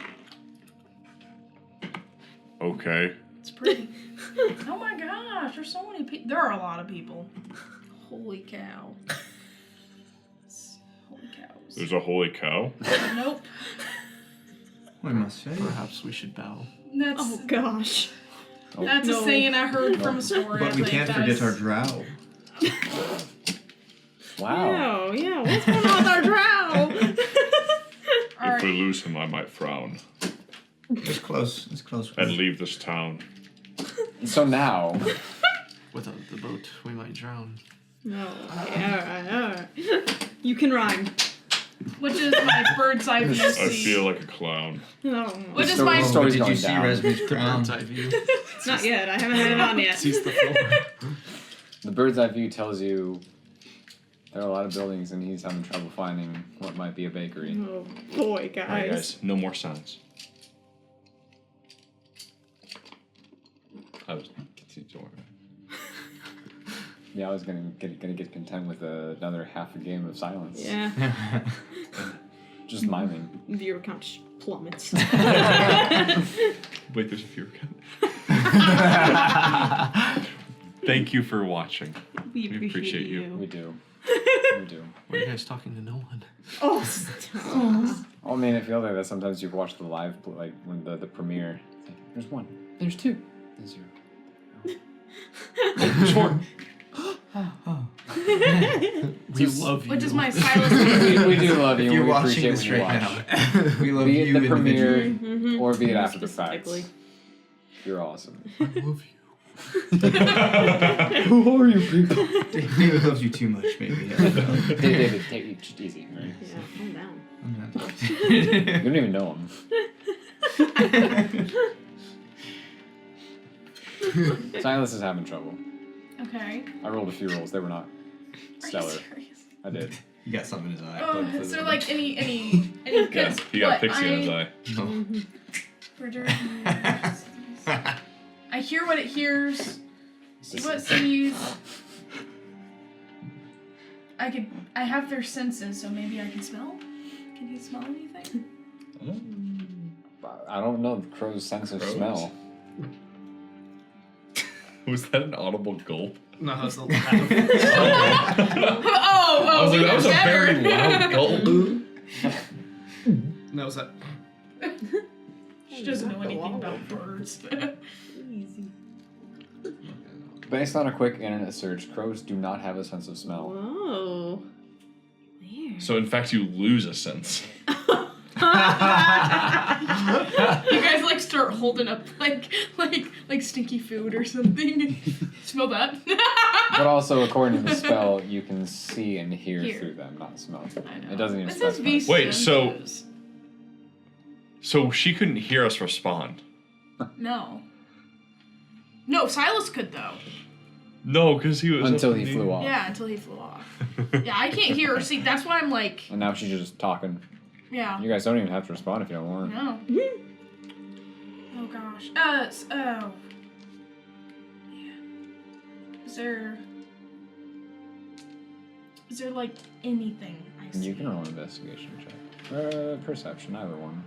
D: Okay.
E: It's pretty. Oh my gosh, there's so many people. There are a lot of people. Holy cow. Holy cows.
D: There's a holy cow?
E: Nope.
G: We must say.
F: Perhaps we should bow.
E: That's
C: Oh gosh.
E: that's
C: No.
E: a saying I heard from a story.
G: But
E: I
G: we
E: think
G: can't
E: that
G: forget
E: is-
G: our drow.
B: Wow.
C: Yeah, what's going on with our drow?
E: All
D: If we
E: right.
D: lose him, I might frown
G: It's close. It's close.
D: and leave this town.
B: So now,
F: Without the boat, we might drown.
C: No. Okay, alright. You can rhyme.
E: Which is my bird's eye view.
D: I
E: see.
D: feel like a clown.
C: No.
E: What is
B: story-
E: my
B: story- Story's
G: Did you
B: going
G: see
B: down.
G: Resmi's
F: The
G: crown?
F: bird's eye view.
C: Not yet. I haven't had it on yet.
F: Sees the floor.
B: the bird's eye view tells you there are a lot of buildings, and he's having trouble finding what might be a bakery.
C: Oh boy, guys.
D: Alright, guys, no more sounds. I was continue.
B: Yeah, I was gonna get content with another half a game of silence.
C: Yeah.
B: Just miming.
C: Viewer count just plummets.
D: Wait, there's a few again. Thank you for watching.
C: We
D: appreciate you.
B: We do. We do.
F: Why are you guys talking to no one?
C: Oh, stop.
B: Oh man, I feel like that sometimes you watch the live, like when the premiere. It's like, there's one. There's two. There's zero.
D: There's one.
F: We love you.
E: Which is my silence.
B: We do love you.
G: If you're
B: and we
G: watching
B: appreciate
G: this
B: when you
G: right
B: watch.
G: now, we love
B: Be
G: you
B: it the premiere
G: individually.
B: or be it
C: More
B: after the fact.
C: specifically.
B: You're awesome.
F: I love you.
B: Who are you people?
G: David loves you too much, maybe.
B: David, take it just easy. Right?
C: Yeah, calm down.
B: You don't even know him. Silas is having trouble.
E: Okay.
B: I rolled a few rolls. They were not
E: Are you
B: stellar.
E: serious?
B: I did.
G: You got something in his eye.
E: Oh,
G: but for
E: is
G: the-
E: there like any
D: Yeah,
E: good?
D: he got pixie in his eye.
G: No.
E: I hear what it hears. See what it sees. I have their senses, so maybe I can smell. Can he smell anything?
B: I don't know the crow's sense of
D: Crows?
B: smell.
D: Was that an audible gulp?
F: No, that's a laugh.
E: Oh,
D: I was like, that was a
E: better.
D: very loud gulp.
F: No, was that?
E: She doesn't know anything about birds.
C: Easy.
B: Based on a quick internet search, crows do not have a sense of smell.
C: Whoa. Weird.
D: So in fact, you lose a sense.
E: You guys like start holding up like stinky food or something. Smell that?
B: But also, according to the spell, you can see and hear
E: Hear.
B: through them, not smell.
E: I know.
B: It doesn't even
E: It says
B: specify.
E: V
D: Wait, so-
E: senses.
D: So she couldn't hear us respond.
E: No. No, Silas could though.
D: No, because he was
B: Until he flew off.
E: Yeah, until he flew off. Yeah, I can't hear or see. That's why I'm like,
B: And now she's just talking.
E: yeah.
B: You guys don't even have to respond if you don't want.
E: No. Oh gosh. Oh. Yeah. Is there like anything I see?
B: You can roll an investigation check. Perception, either one.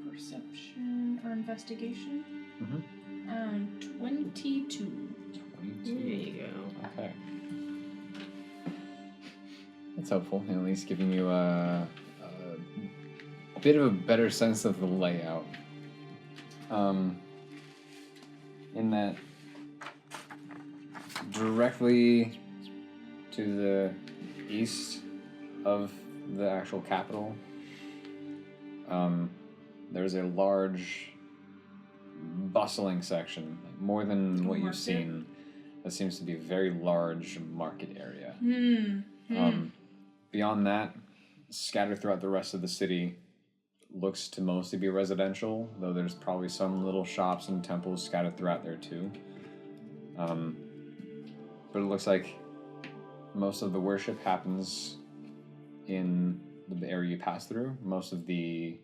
E: Perception or investigation?
B: Mhm.
E: 22.
B: 22.
C: There you go.
B: Okay. That's helpful, at least giving you a bit of a better sense of the layout. In that directly to the east of the actual capital, there's a large, bustling section, more than what you've
E: Market?
B: seen. That seems to be a very large market area. Beyond that, scattered throughout the rest of the city, looks to mostly be residential, though there's probably some little shops and temples scattered throughout there too. But it looks like most of the worship happens in the area you pass through. Most of the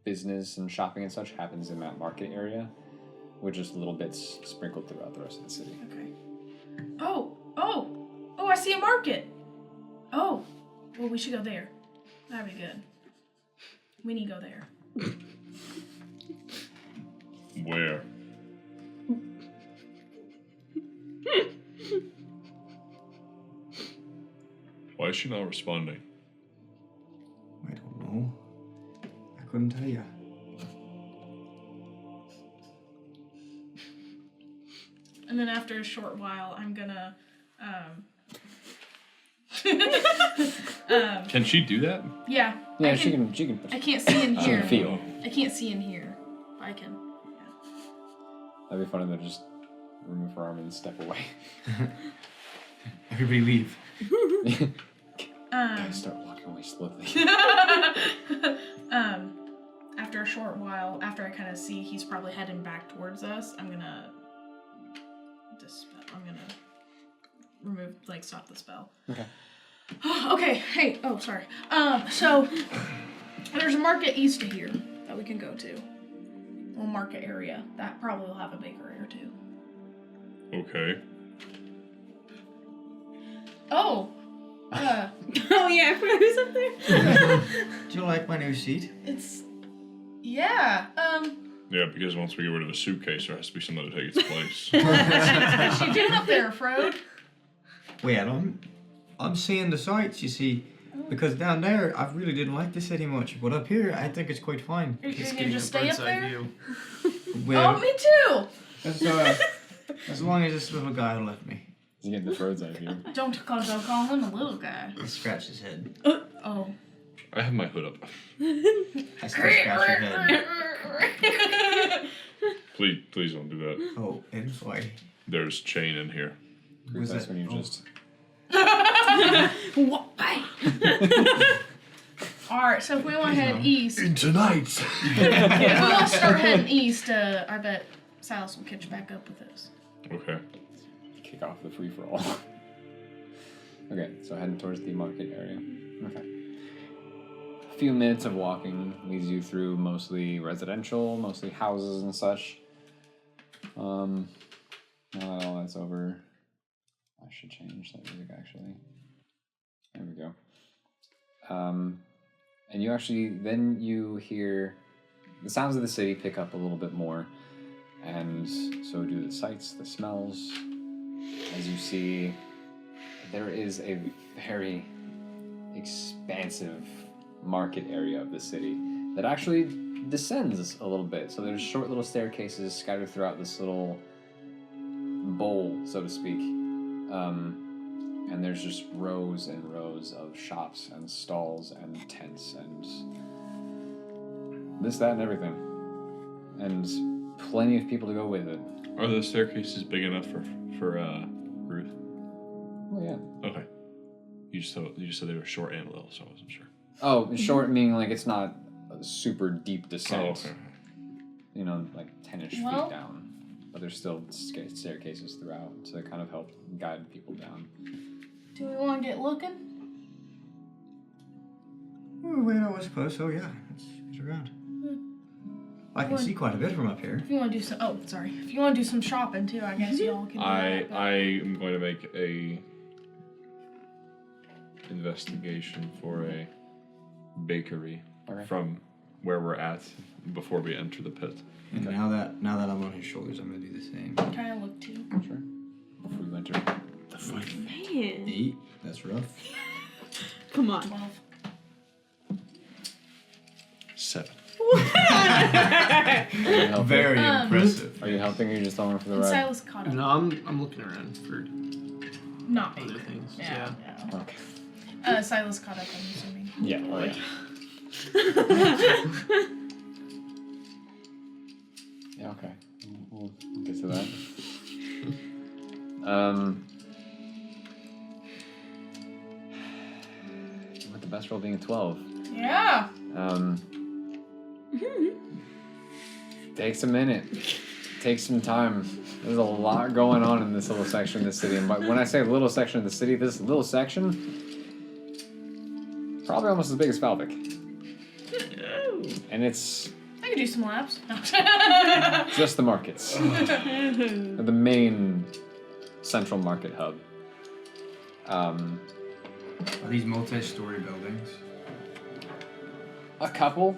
B: business and shopping and such happens in that market area, with just little bits sprinkled throughout the rest of the city.
E: Okay. Oh, I see a market. Oh, well, we should go there. That'd be good. We need to go there.
D: Where? is she not responding?
G: I don't know. I couldn't tell you.
E: And then after a short while, I'm gonna
D: Can she do that?
E: yeah.
B: Yeah, she can.
E: I can't see in
B: She
E: here.
B: can feel.
E: I can't see in here. I can.
B: That'd be funny to just remove her arm and step away.
G: Everybody leave.
B: Guys, start walking away slowly.
E: After a short while, after I kind of see he's probably heading back towards us, I'm gonna remove, like, stop the spell.
B: Okay.
E: Okay. Hey. Oh, sorry. So there's a market east of here that we can go to. A little market area that probably will have a bakery or two.
D: Okay.
E: Oh.
C: Oh yeah, I forgot who's up there.
G: Do you like my new seat?
E: It's. Yeah.
D: Yeah, because once we get rid of the suitcase, there has to be someone to take its place.
E: What's she doing up there, Frode?
G: Well, I'm seeing the sights, you see. Because down there, I really didn't like the city much. But up here, I think it's quite fine.
E: You're
F: He's
E: gonna
F: getting
E: just
F: a
E: stay up
F: bird's eye
E: there?
F: view.
G: Well,
E: Oh, me too.
G: as long as this little guy will let me.
B: You get the bird's eye view.
E: Don't call him a little guy.
G: I scratch his head.
E: Oh.
D: I have my hood up.
G: I still scratch your head.
D: Please don't do that.
G: Oh, and why?
D: There's chain in here.
G: Was
B: That's
G: that
B: when you
G: oh.
B: just.
E: What? Alright, so if we want to head east, if
D: Tonight.
E: we want to start heading east, I bet Silas will catch back up with us.
D: Okay.
B: Kick off the free for all. Okay, so heading towards the market area. Okay. A few minutes of walking leads you through mostly residential, mostly houses and such. Now that all that's over, I should change that music actually. There we go. And you actually, then you hear the sounds of the city pick up a little bit more, and so do the sights, the smells. As you see, there is a very expansive market area of the city that actually descends a little bit. So there's short little staircases scattered throughout this little bowl, so to speak. And there's just rows and rows of shops and stalls and tents and this, that, and everything. And plenty of people to go with it.
D: Are the staircases big enough for Ruth?
B: Oh, yeah.
D: Okay. You just said they were short and little, so I wasn't sure.
B: Oh, short meaning like it's not a super deep descent.
D: Oh, okay.
B: You know, like 10-ish
E: Well-
B: feet down. But there's still staircases throughout to kind of help guide people down.
E: Do we want to get looking?
G: Well, I suppose so, yeah. Let's get around. I can see quite a bit from up here.
E: If you want to do some, if you want to do some shopping too, I guess y'all can do that. but-
D: I am going to make a investigation for a bakery
B: Okay.
D: from where we're at before we enter the pit.
G: And now that I'm on his shoulders, I'm gonna do the same.
E: Kind of look too.
B: Sure. Before you enter the fight.
C: Man.
G: 8. That's rough.
C: Come on.
E: 12.
D: 7.
B: Are you helping?
G: Very impressive.
B: Are you helping or are you just throwing for the
E: And
B: ride?
E: Silas caught up.
F: No, I'm looking around for
E: Not
F: other
E: me.
F: things.
E: Yeah.
B: Okay.
E: Silas caught up, I'm assuming.
B: Yeah. Oh, yeah. Yeah, okay. We'll get to that. With the best roll being a 12.
E: Yeah.
B: Takes a minute. Takes some time. There's a lot going on in this little section of the city. And when I say little section of the city, this little section, probably almost as big as Falvik. And it's
E: I could do some laps. No.
B: just the markets. The main central market hub.
G: Are these multi-story buildings?
B: A couple.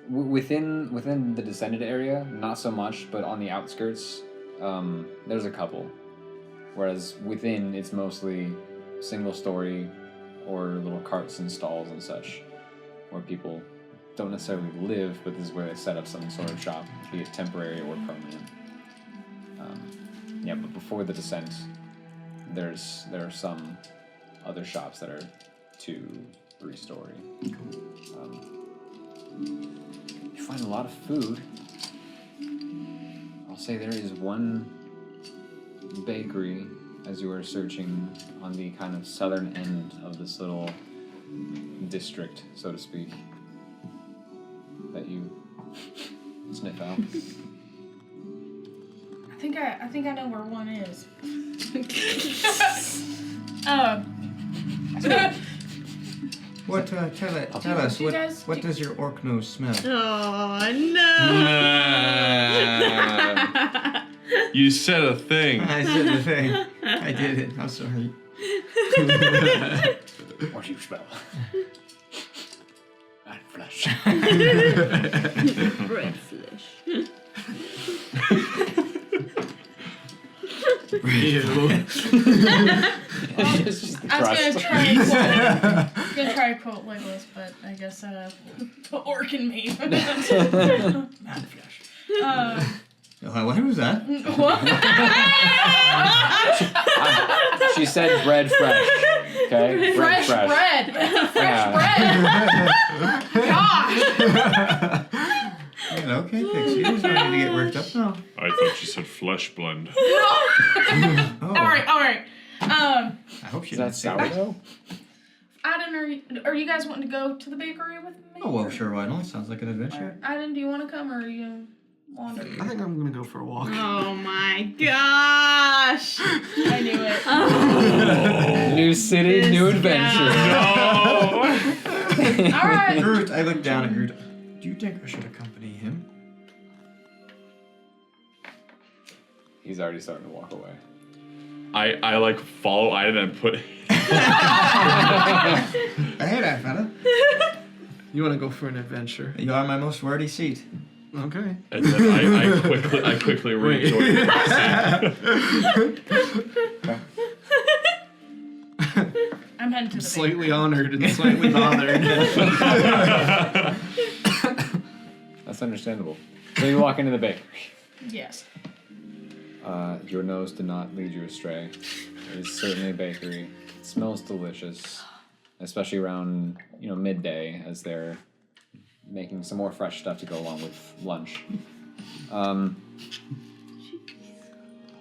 B: Within the descended area, not so much, but on the outskirts, there's a couple. Whereas within, it's mostly single story, or little carts and stalls and such, where people don't necessarily live, but this is where they set up some sort of shop, be it temporary or permanent. Yeah, but before the descent, there are some other shops that are 2-3 story. You find a lot of food. I'll say there is one bakery as you are searching on the kind of southern end of this little district, so to speak, that you sniff out.
E: I think I know where one is.
G: What? Tell us.
E: you guys
G: What does your orc nose smell?
C: Oh no!
D: You said a thing.
G: I said the thing. I did it. I'm sorry.
B: What do you smell? And flesh.
C: Bread flesh.
F: Ew.
E: I was gonna try and quote Legolas, but I guess the orc in me.
G: Man flesh. What was that?
B: She said bread fresh. Okay?
E: Fresh bread. Fresh bread. Gosh.
G: Yeah, okay, Pixie. You just don't need to get worked up now.
D: I thought you said flesh blend.
G: Oh.
E: All right.
G: I hope she
B: Is that
G: didn't say that.
B: sourdough?
E: Aiden, are you guys wanting to go to the bakery with me?
G: Oh, well, sure, why not? Sounds like an adventure.
E: Aiden, do you want to come or are you gonna wander?
F: I think I'm gonna go for a walk.
C: Oh my gosh!
E: I knew it.
B: New city, new adventure.
E: All right.
G: Groot, I look down at Groot. Do you think I should accompany him?
B: He's already starting to walk away.
D: I like follow Iden and put.
G: Hey there, fella.
F: You want to go for an adventure?
G: You are my most worthy seat.
F: Okay.
D: And then I quickly rejoin the
E: I'm heading to the
F: Slightly honored and slightly bothered.
B: That's understandable. So you walk into the bakery.
E: bakery. Yes.
B: Your nose did not lead you astray. It is certainly a bakery. It smells delicious, especially around midday as they're making some more fresh stuff to go along with lunch.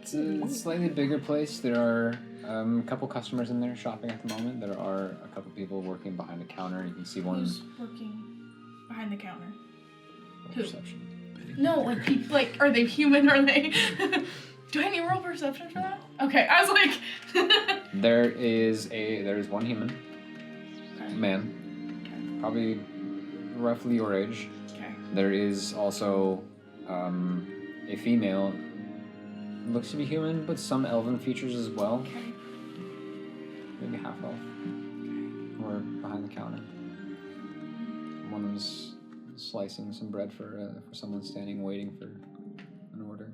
B: It's a slightly bigger place. There are a couple customers in there shopping at the moment. There are a couple people working behind the counter. You can see one.
E: Who's working behind the counter? Who?
B: Perception.
E: No, like people. Like, are they human? Or are they? Do I need roll perception for that? Okay, I was like.
B: There is one human
E: Okay.
B: man, probably roughly your age.
E: Okay.
B: There is also a female. Looks to be human, but some elven features as well.
E: Okay.
B: Maybe half elf. Or behind the counter. One of them's slicing some bread for someone standing waiting for an order.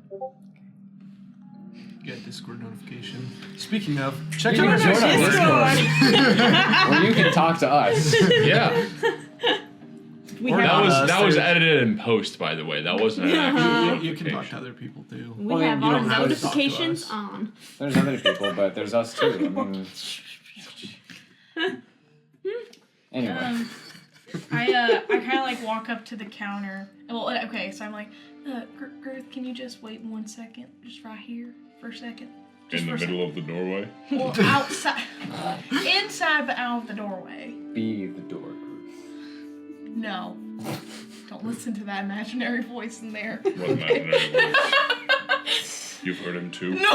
F: Get Discord notification. Speaking of, check
B: You
F: out
B: can
F: our
B: join our
F: Discord.
B: Discord. Where you can talk to us.
D: Yeah.
C: We
F: Or
C: have
F: not.
D: That was
F: There's-
D: edited in post, by the way. That wasn't an actual
F: You
D: notification.
F: can talk to other people too.
C: we
B: Well, I mean,
C: have
B: you
C: our
B: don't have to talk
F: to
C: notifications
F: us.
C: on.
B: There's other people, but there's us too. I mean, anyway.
E: I kind of like walk up to the counter. Well, okay, so I'm like, Girth, can you just wait 1 second, just right here for a second? Just
D: In the
E: for a
D: middle of the doorway.
E: Well, outside, inside, but out of the doorway.
B: Be the door, Ruth.
E: No, don't listen to that imaginary voice in there.
D: What imaginary voice? You've heard him too?
E: No.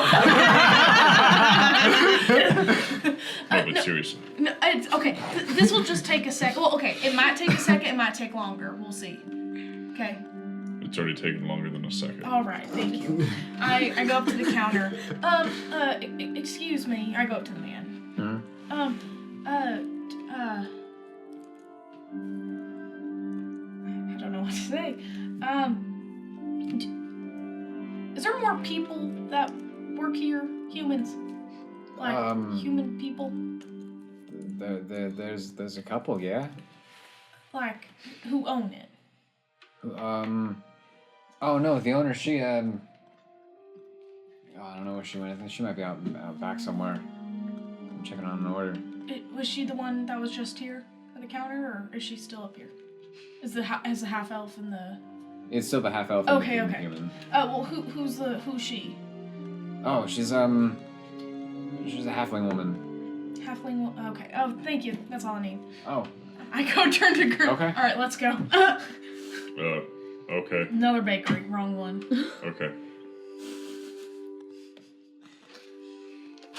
D: No, but seriously.
E: No, it's okay. This will just take a second. Well, okay, it might take a second. It might take longer. We'll see. Okay.
D: It's already taken longer than a second.
E: All right. Thank you. I go up to the counter. Excuse me. I go up to the man. I don't know what to say. Is there more people that work here? Humans? Like, human people?
B: There's a couple, yeah.
E: Like, who own it?
B: Oh no, the owner. She I don't know where she went. I think she might be out back somewhere. I'm checking on an order.
E: Was she the one that was just here at the counter, or is she still up here? Is the half elf and the?
B: It's still the half elf.
E: Okay,
B: and the
E: okay.
B: human.
E: Well, who's she?
B: Oh, she's a halfling woman.
E: Halfling. Okay. Oh, thank you. That's all I need.
B: Oh.
E: I go turn to group.
B: Okay.
E: All right, let's go.
D: Okay.
E: Another bakery. Wrong one.
D: Okay.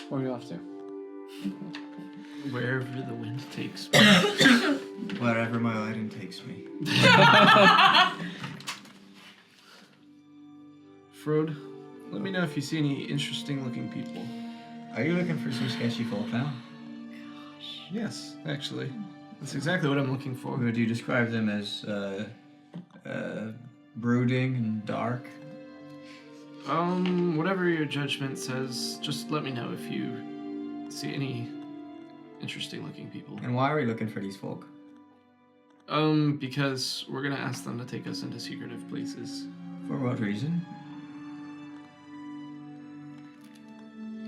B: Where are you off to?
H: Wherever the wind takes me.
G: Wherever my lighting takes me.
H: Frode, let me know if you see any interesting looking people.
G: Are you looking for some sketchy folk now?
H: Yes, actually. That's exactly what I'm looking for.
G: Would you describe them as brooding and dark?
H: Whatever your judgment says, just let me know if you see any interesting looking people.
G: And why are we looking for these folk?
H: Because we're gonna ask them to take us into secretive places.
G: For what reason?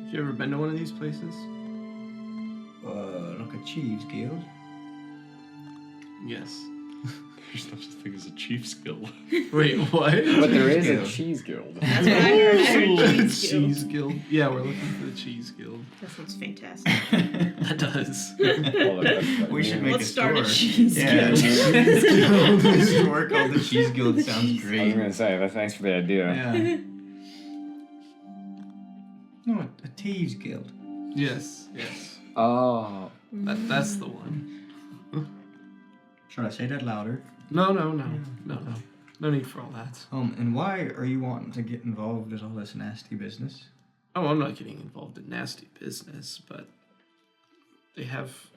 H: Have you ever been to one of these places?
G: Like a Chiefs Guild.
H: Yes.
D: There's no such thing as a chief's guild.
H: Wait, what?
B: But there is
G: Guild.
B: a cheese guild.
C: That's what I heard. I heard cheese guild.
H: Cheese Guild. Yeah, we're looking for the Cheese Guild.
C: That sounds fantastic.
H: That does.
G: We should make
C: Let's
G: a
C: start
G: store.
C: a cheese
G: Yeah,
C: guild.
G: Cheese Guild. A store called the Cheese Guild sounds
B: I was
G: great.
B: gonna say, but thanks for the idea.
G: Yeah. No, a Thieves Guild.
H: Yes.
B: Oh.
H: That's the one.
G: Should I say that louder?
H: No. No need for all that.
G: And why are you wanting to get involved with all this nasty business?
H: Oh, I'm not getting involved in nasty business, but they have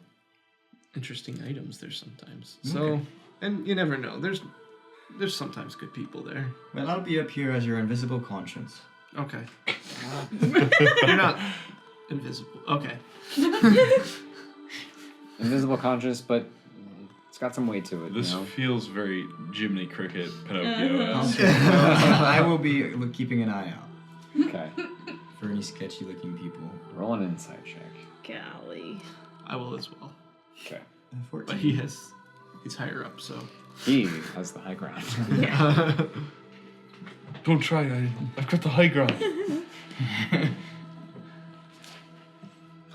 H: interesting items there sometimes. So,
G: Okay.
H: and you never know. There's sometimes good people there.
G: Well, I'll be up here as your invisible conscience.
H: Okay. You're not invisible. Okay.
B: Invisible conscious, but it's got some weight to it,
D: This
B: you know?
D: feels very Jiminy Cricket, Pinocchio-esque.
G: I will be keeping an eye out
B: Okay.
G: for any sketchy looking people.
B: Roll an insight check.
C: Golly.
H: I will as well.
B: Okay.
G: 14.
H: But he's higher up, so.
B: He has the high ground.
D: Don't try, I've got the high ground.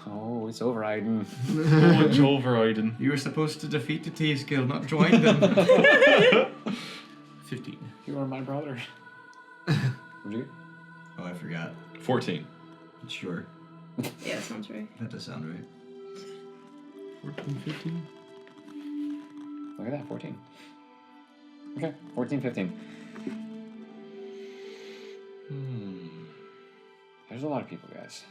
B: Oh, it's over, Aiden.
D: Oh, it's over, Aiden.
G: You were supposed to defeat the Thieves Guild, not join them.
H: 15.
B: You are my brother. Would you?
G: Oh, I forgot.
D: 14.
G: Sure.
C: Yeah, that sounds right.
G: That does sound right.
H: 14, 15.
B: Look at that, 14. Okay, 14, 15. There's a lot of people, guys.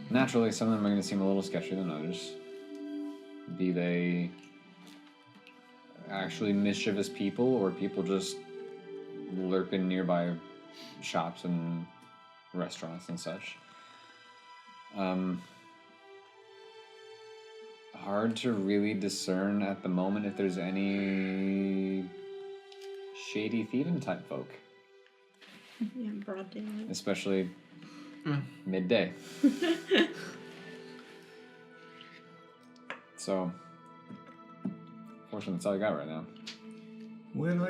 B: Naturally, some of them are going to seem a little sketchier than others. Be they actually mischievous people or people just lurking nearby shops and restaurants and such. Hard to really discern at the moment if there's any shady thieving type folk.
C: Yeah, broad daylight.
B: Especially midday. So, fortunately, that's all I got right now.
G: Well,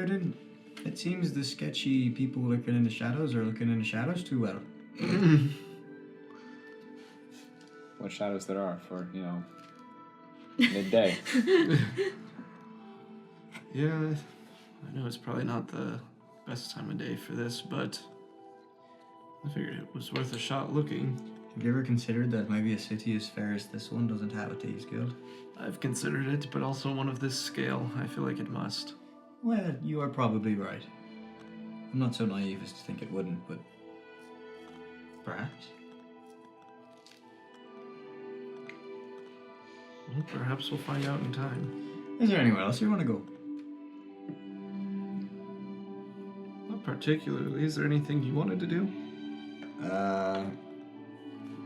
G: it seems the sketchy people looking in the shadows are looking in the shadows too well.
B: What shadows there are for, midday.
H: Yeah, I know it's probably not the best time of day for this, but I figured it was worth a shot looking.
G: Have you ever considered that maybe a city as fair as this one doesn't have a Thieves Guild?
H: I've considered it, but also one of this scale. I feel like it must.
G: Well, you are probably right. I'm not so naive as to think it wouldn't, but perhaps.
H: Well, perhaps we'll find out in time.
G: Is there anywhere else you want to go?
H: Not particularly. Is there anything you wanted to do?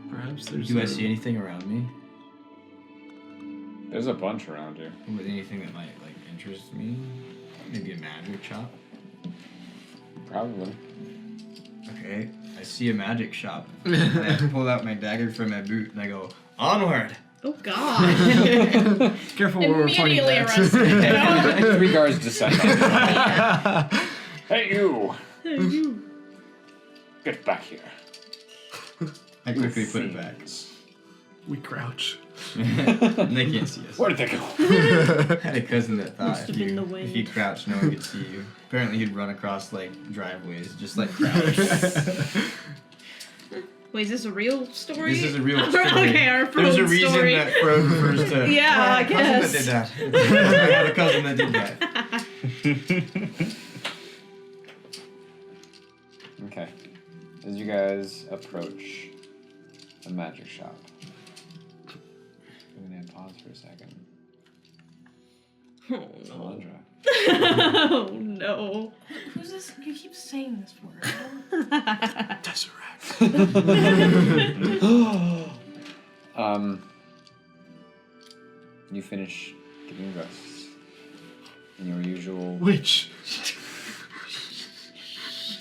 H: Perhaps there's
G: Do I see anything around me?
B: There's a bunch around you.
G: With anything that might like interest me? Maybe a magic shop.
B: Probably.
G: Okay, I see a magic shop. And I pull out my dagger from my boot and I go, onward!
C: Oh God.
H: Careful where we're pointing
E: Immediately
H: that.
E: arrested.
B: 3 guards descend on you. Hey, you!
C: Hey, you.
B: Get back here.
G: I quickly put it back.
H: We crouch.
G: And they can't see us.
B: Where did they go?
G: I had a cousin that thought
C: Must have been the wind.
G: if you crouched, no one could see you. Apparently, he'd run across like driveways, just like crouch.
C: Wait, is this a real story?
G: This is a real story.
C: Okay, our
G: There's a
C: Frozen
G: reason
C: story.
G: that Frodo refers to.
C: Yeah,
G: "Oh,
C: I guess."
G: Cousin that did that. I had a cousin that did that.
B: Okay. As you guys approach the magic shop, I'm gonna pause for a second.
C: Oh no.
B: Elandra.
C: Oh no.
E: Who's this? You keep saying this word.
H: Tesseract.
B: You finish getting dressed in your usual.
H: Which?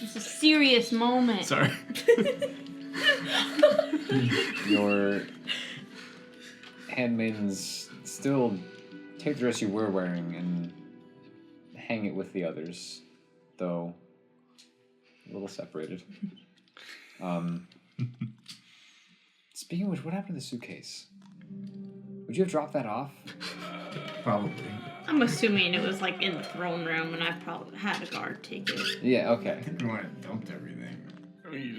C: It's a serious moment.
H: Sorry.
B: Your handmaidens still take the dress you were wearing and hang it with the others, though a little separated. Speaking of which, what happened to the suitcase? Would you have dropped that off?
G: Probably.
C: I'm assuming it was like in the throne room and I probably had a guard take it.
B: Yeah, okay.
G: I think we might have dumped everything.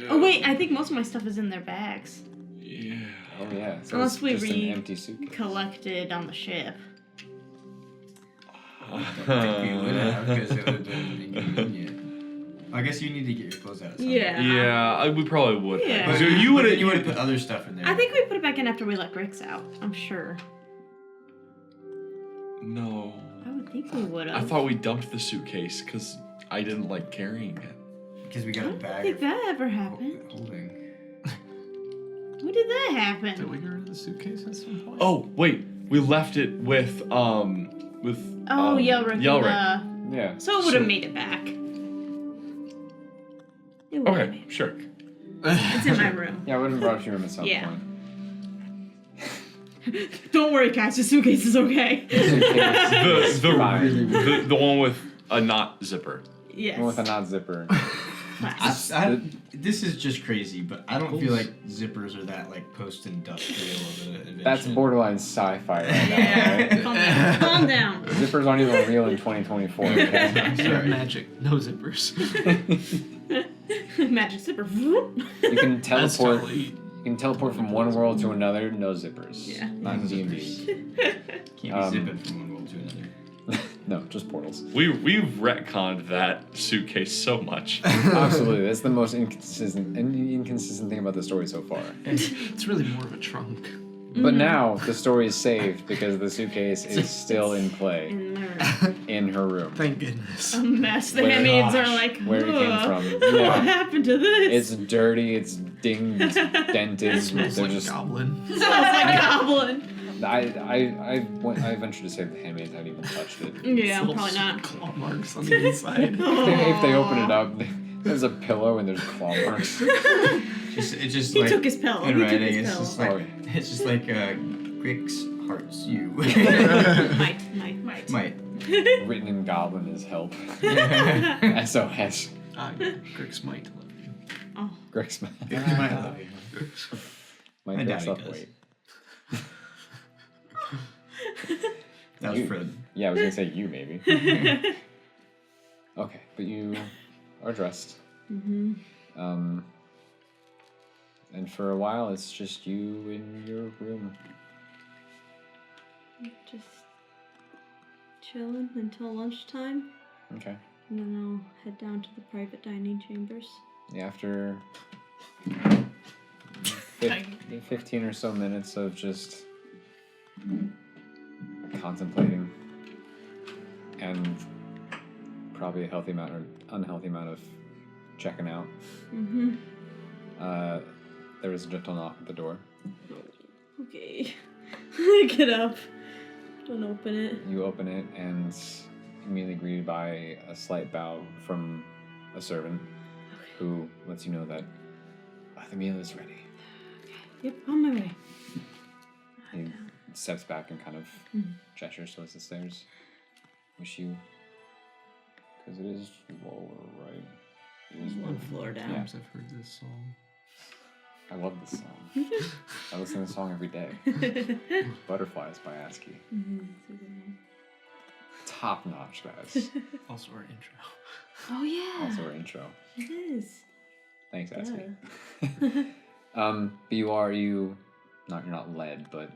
C: Oh wait, I think most of my stuff is in their bags.
H: Yeah.
B: Oh yeah. So
C: Unless
B: it's
C: we
B: just an empty suitcase.
C: collected on the ship.
G: I don't think we would have, because it would have been inconvenient. I guess you need to get your clothes out of something.
C: Yeah.
D: Yeah, we probably would.
C: Yeah.
D: Have.
G: But
D: So you would
G: you would have put other stuff in there.
C: I think we put it back in after we let Grix out. I'm sure.
D: No.
C: I would think we would have.
D: I thought we dumped the suitcase because I didn't like carrying it.
G: Because we got
C: I
G: a
C: don't
G: bag
C: think
G: of
C: that ever happened.
G: holding.
C: When did that happen?
H: Did we get rid of the suitcase at some point?
D: Oh wait, we left it with
C: Oh, Yelric.
D: Yelric.
B: Yeah.
C: So it would have made it back. It would have
D: Okay,
C: made it.
D: sure.
C: It's in my room.
B: Yeah, I would have brought your room at some
C: Yeah.
B: point.
C: Don't worry, guys. The suitcase is okay.
D: The one with a not zipper.
C: Yes.
B: One with a not zipper.
G: This is just crazy, but I don't feel like zippers are that like post-industrial of an invention.
B: That's borderline sci-fi right now,
C: Yeah.
B: right?
C: Calm down. Calm down.
B: Zippers aren't even real in 2024. Okay?
G: I'm sorry.
H: Magic. No zippers.
C: Magic zipper.
B: You can
H: That's
B: teleport.
H: totally...
B: You can teleport from one world to another. No zippers.
C: Yeah.
B: Not in D&D.
G: Can't be zipping from one world to another.
B: No, just portals.
D: We've retconned that suitcase so much.
B: Absolutely, that's the most inconsistent thing about the story so far.
H: It's really more of a trunk.
B: But now the story is saved because the suitcase is still in play
C: In my room.
B: in her room.
H: Thank goodness.
C: A mess. The
B: Where-
C: handmaids are
G: gosh,
C: like,
B: where it came
C: "Ugh,
B: from.
C: What
B: Yeah.
C: happened to this?
B: It's dirty. It's dinged. It's dented.
H: It smells
B: They're
H: like
B: just.
H: a goblin.
C: Smells like goblin.
B: I venture to say the handmaids haven't even touched it.
C: Yeah,
H: Little
C: probably not.
H: claw marks on the inside.
B: If they open it up, there's a pillow and there's claw marks.
G: It's just
C: He
G: like
C: took his pillow.
G: in
C: He took
G: writing.
C: his
G: It's just
C: pillow.
G: like Grix hearts you.
C: Might.
B: Written in goblin as help.
G: Yeah.
B: SOS.
H: Grix might love you.
C: Oh.
B: Greg's man.
G: He might love you.
B: My
G: I
B: Greg's
G: doubt he
B: up
G: does.
B: weight.
G: That was
B: You.
G: Fred.
B: Yeah, I was gonna say you maybe. Okay, but you are dressed.
C: Mm-hmm.
B: And for a while it's just you in your room.
C: Just chilling until lunchtime,
B: Okay.
C: and then I'll head down to the private dining chambers.
B: Yeah, after 15 or so minutes of just contemplating and probably a healthy amount or unhealthy amount of checking out,
C: Mm-hmm.
B: there was a gentle knock at the door.
C: Okay. I get up. And open it.
B: You open it and immediately greeted by a slight bow from a servant who lets you know that the meal is ready.
C: Yep, on my way.
B: He steps back and kind of gestures towards the stairs. Wish you, because it is lower, right? It is
C: One
B: lower.
C: floor down.
B: Yeah.
H: Times I've heard this song.
B: I love this song. I listen to this song every day. Butterflies by Askii. Top notch, guys.
H: Also our intro.
C: Oh yeah.
B: Also our intro.
C: It is.
B: Thanks, Askii. But you're not led, but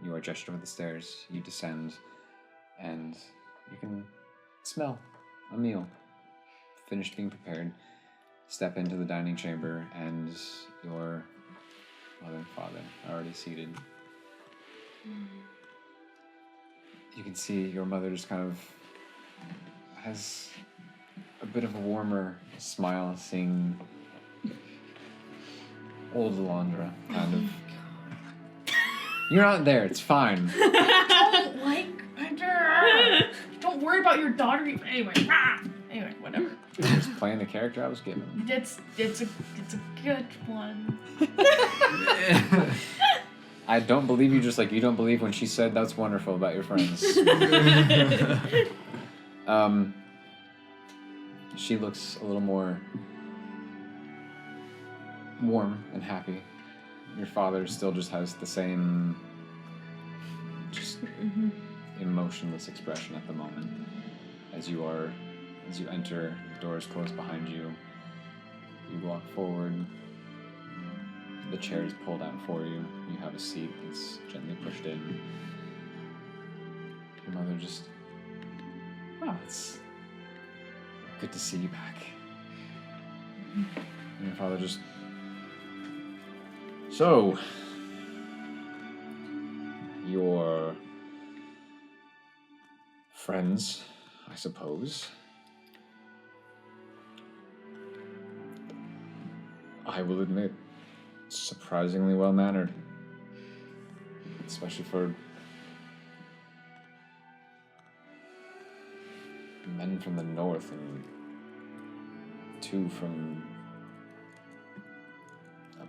B: you are gestured over the stairs. You descend, and you can smell a meal finished being prepared. Step into the dining chamber, and your mother and father are already seated. You can see your mother just kind of has a bit of a warmer smile, seeing old Elandra, kind of. You're not there, it's fine.
E: Don't worry about your daughter. Anyway, anyway, whatever.
B: Just playing the character I was given.
E: It's a good one.
B: I don't believe you, just like you don't believe when she said that's wonderful about your friends. She looks a little more warm and happy. Your father still just has the same just emotionless expression at the moment. As you enter, the doors close behind you. You walk forward. The chair is pulled out for you. You have a seat that's gently pushed in. Your mother just, oh, it's good to see you back. And your father just, so, your friends, I suppose. I will admit, surprisingly well-mannered. Especially for men from the north and two from a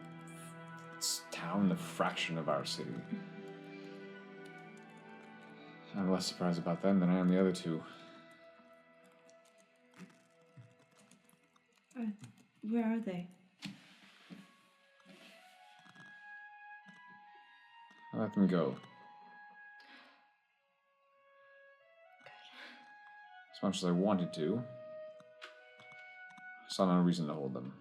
B: town, a fraction of our city. I'm less surprised about them than I am the other two.
C: Where are they?
B: I'll let them go. As much as I wanted to, I saw no reason to hold them.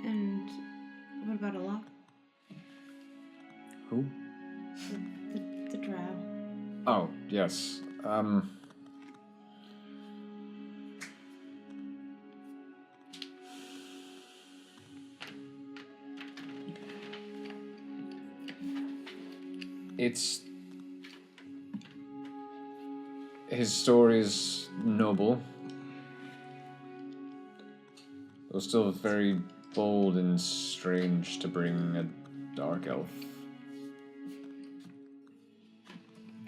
C: And what about Alok?
B: Who?
C: The drow.
B: Oh, yes. His story is noble. It was still very bold and strange to bring a dark elf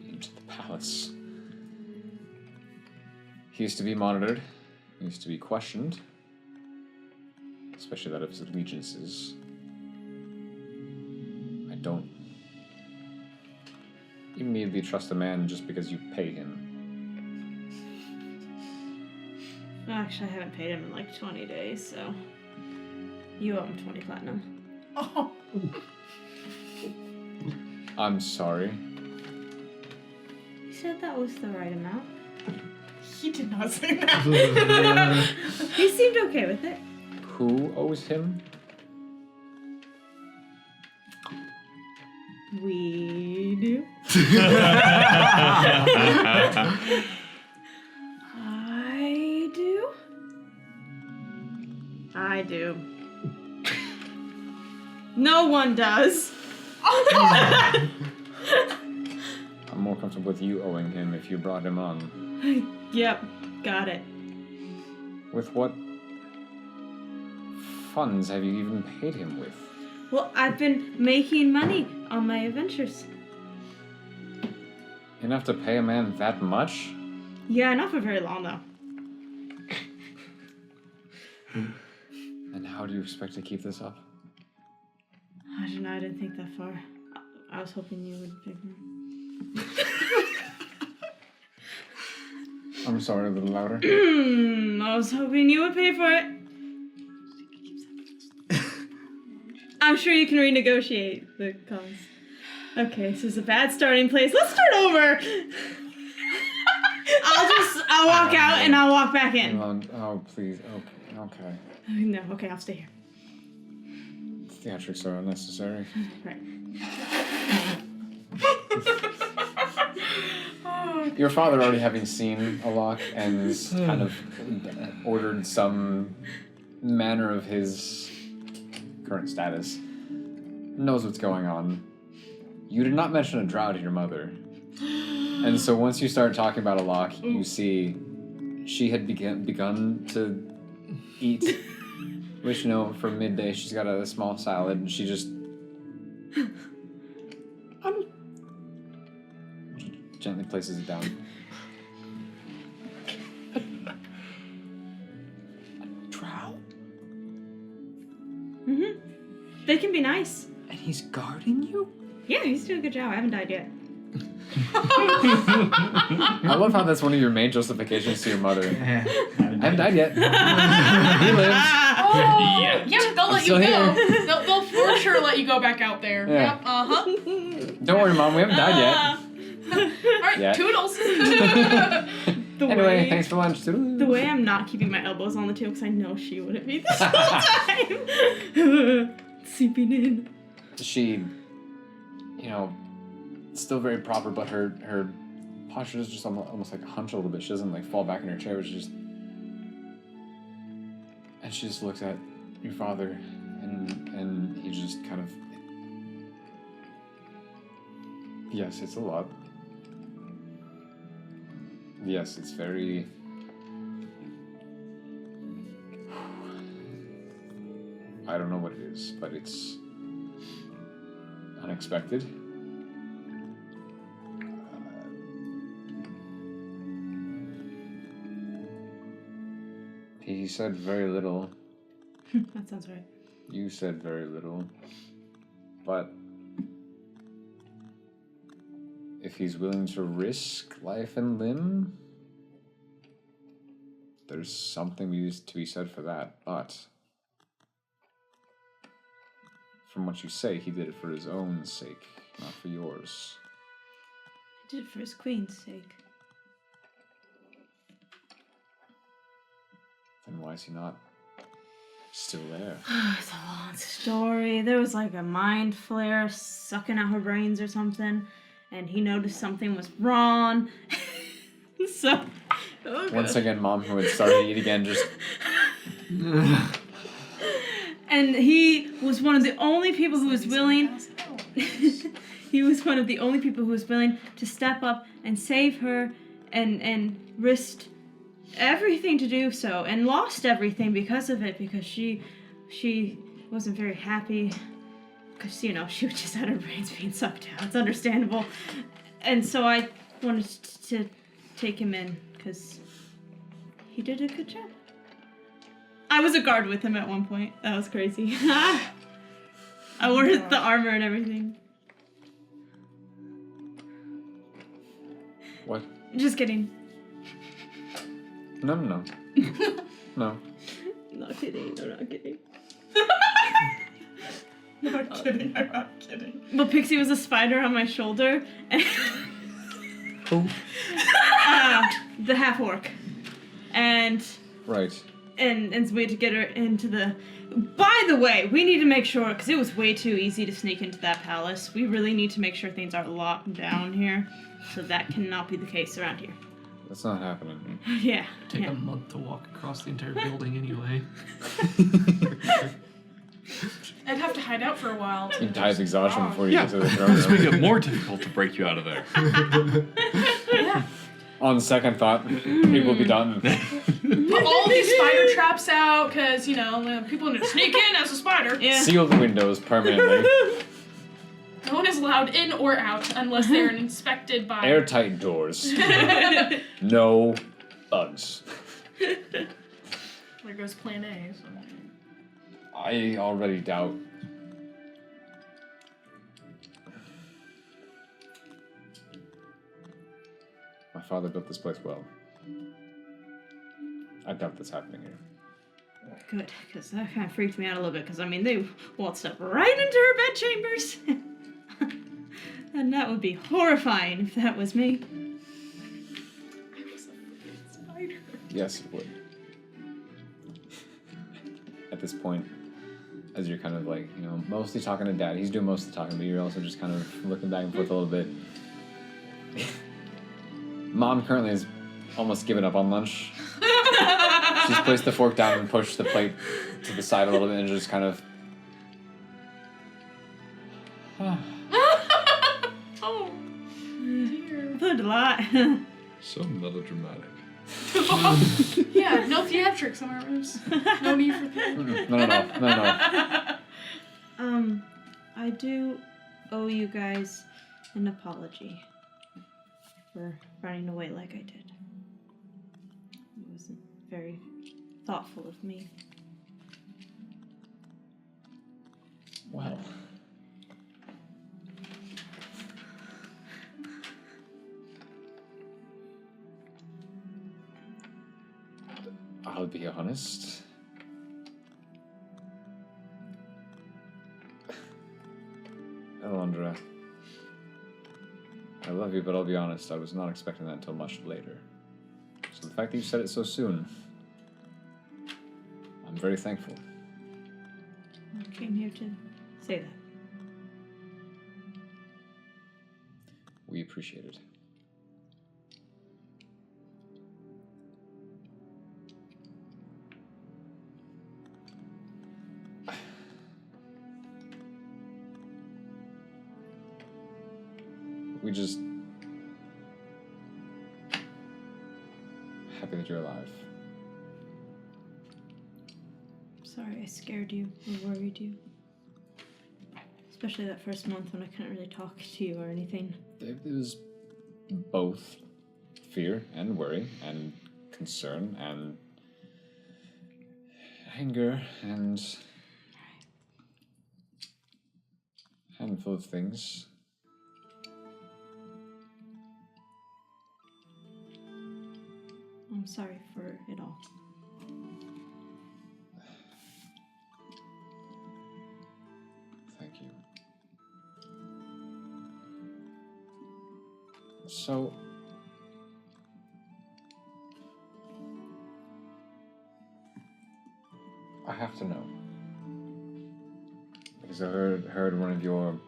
B: into the palace. He used to be monitored. He used to be questioned. Especially that of his allegiances. I don't immediately trust a man just because you pay him.
C: Well, actually, I haven't paid him in like 20 days, so you owe him 20 platinum.
E: Oh.
B: I'm sorry.
C: He said that was the right amount.
E: He did not say that.
C: He seemed okay with it.
B: Who owes him?
C: We do. I do. No one does.
B: I'm more comfortable with you owing him if you brought him on.
C: Yep, got it.
B: With what funds have you even paid him with?
C: Well, I've been making money on my adventures.
B: Enough to pay a man that much?
C: Yeah, not for very long, though.
B: And how do you expect to keep this up?
C: I don't know, I didn't think that far. I was hoping you would pick me.
B: I'm sorry, a little louder.
C: I was hoping you would pay for it. I'm sure you can renegotiate the cost. Okay, this is a bad starting place. Let's start over. I'll walk out and I'll walk back in.
B: Oh, please. Okay.
C: No, okay, I'll stay here.
B: Theatrics are unnecessary.
C: Right.
B: Your father, already having seen a lock and kind of ordered some manner of his current status, knows what's going on. You did not mention a drow to your mother. And so once you start talking about a lock, you see she had begun to eat, which, for midday she's got a small salad, and she just gently places it down. A drow?
C: Mm-hmm. They can be nice.
B: And he's guarding you?
C: Yeah, he's doing a good job. I haven't died yet.
B: I love how that's one of your main justifications to your mother.
G: Yeah.
B: I haven't died yet. He lives.
E: Oh, yeah, they'll let you
B: Still
E: go.
B: here.
E: They'll for sure let you go back out there.
B: Yeah.
E: Yep, uh-huh.
B: Don't worry, Mom, we haven't died yet.
E: Alright,
B: Yeah.
E: toodles.
B: Anyway, thanks for lunch. Toodaloo.
C: The way I'm not keeping my elbows on the table because I know she wouldn't be this whole time. Seeping in.
B: She, still very proper, but her posture is just almost like a hunch a little bit. She doesn't fall back in her chair, but and she just looks at your father, and he just kind of, yes, it's a lot. Yes, it's very. I don't know what it is, but it's unexpected. He said very little.
C: That sounds right.
B: You said very little. But if he's willing to risk life and limb, there's something to be said for that. But from what you say, he did it for his own sake, not for yours.
C: He did it for his queen's sake.
B: Then why is he not still there?
C: It's a long story. There was like a mind flare sucking out her brains or something, and he noticed something was wrong. So,
B: Once again, Mom, who had started to eat again, just...
C: And he was one of the only people who was willing... He was one of the only people who was willing to step up and save her and risked everything to do so, and lost everything because of it, because she wasn't very happy, because she just had her brains being sucked out. It's understandable. And so I wanted to take him in because he did a good job. I was a guard with him at one point. That was crazy. I wore the armor and everything.
B: What?
C: Just kidding.
B: No. No.
C: Not kidding. I'm not kidding.
E: I'm not kidding.
C: But Pixie was a spider on my shoulder. And
B: Who?
C: The half orc. And
B: Right.
C: and way to get her into the... By the way, we need to make sure, because it was way too easy to sneak into that palace. We really need to make sure things are locked down here. So that cannot be the case around here.
B: That's not happening.
C: Yeah.
H: Take
C: yeah.
H: a month to walk across the entire building anyway.
E: I'd have to hide out for a while.
B: You die of exhaustion before you
D: Yeah.
B: get to the throne
D: This make
B: room.
D: it more difficult to break you out of there.
E: Yeah.
B: On second thought, it will be done.
E: put all these spider traps out because, you know, people need to sneak in as a spider.
C: Yeah.
B: Seal the windows permanently.
E: No one is allowed in or out unless they're inspected by...
B: Airtight doors. No bugs.
E: There goes plan A. So.
B: I already doubt. My father built this place well. I doubt this happening here.
C: Good, because that kind of freaked me out a little bit, because, I mean, they waltzed up right into her bed chambers. And that would be horrifying if that was me.
E: I was a freaking spider.
B: Yes, it would. At this point, as you're kind of like, you know, mostly talking to Dad, he's doing most of the talking, but you're also just kind of looking back and forth a little bit. Mom currently has almost given up on lunch. She's placed the fork down and pushed the plate to the side a little bit and just kind of...
E: Oh, dear.
C: Learned a lot.
D: So melodramatic.
E: Yeah, no theatrics in our rooms. No need for theatrics.
B: No.
C: I do owe you guys an apology for running away like I did. It wasn't very thoughtful of me.
B: Well. I'll be honest. Elandra, I love you, but I'll be honest, I was not expecting that until much later. So the fact that you said it so soon, I'm very thankful.
C: I came here to say that.
B: We appreciate it. We just... happy that you're alive.
C: Sorry I scared you or worried you. Especially that first month when I couldn't really talk to you or anything.
B: It was both fear and worry and concern and anger and a handful of things.
C: I'm sorry for it all.
B: Thank you. So, I have to know. Because I heard one of your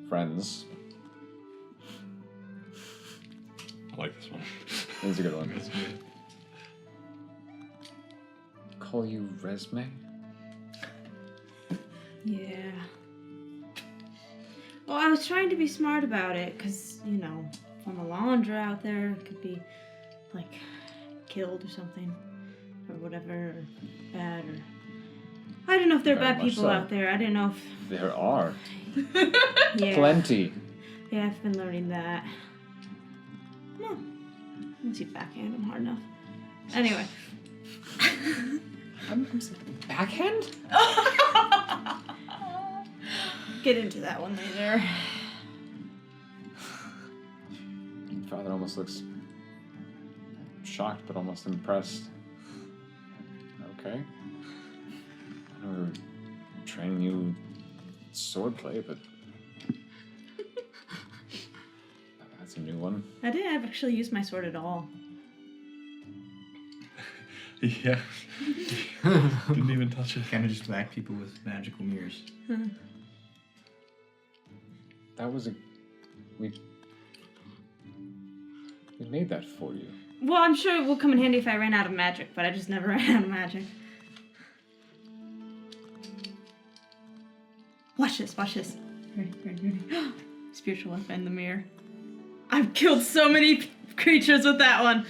B: friends.
D: I like this one.
B: It's a good one. Call you Resme?
C: Yeah. Well, I was trying to be smart about it, because, you know, from Elandra out there, it could be, like, killed or something, or whatever, or bad, or... I don't know if there are
B: Very
C: bad
B: much
C: people
B: so.
C: out there. I don't know if...
B: There are.
C: Yeah.
B: Plenty.
C: Yeah, I've been learning that. Well, once you backhand him hard enough. Anyway.
B: I'm backhand?
C: Get into that one later.
B: Father almost looks shocked, but almost impressed. Okay. I know we were training you swordplay, but that's a new one.
C: I didn't actually use my sword at all.
D: Yeah. Didn't even touch it.
G: Kind of just whack people with magical mirrors.
B: That was we made that for you.
C: Well, I'm sure it will come in handy if I ran out of magic, but I just never ran out of magic. Watch this, watch this. Ready, ready, ready. Spiritual weapon, the mirror. I've killed so many creatures with that one.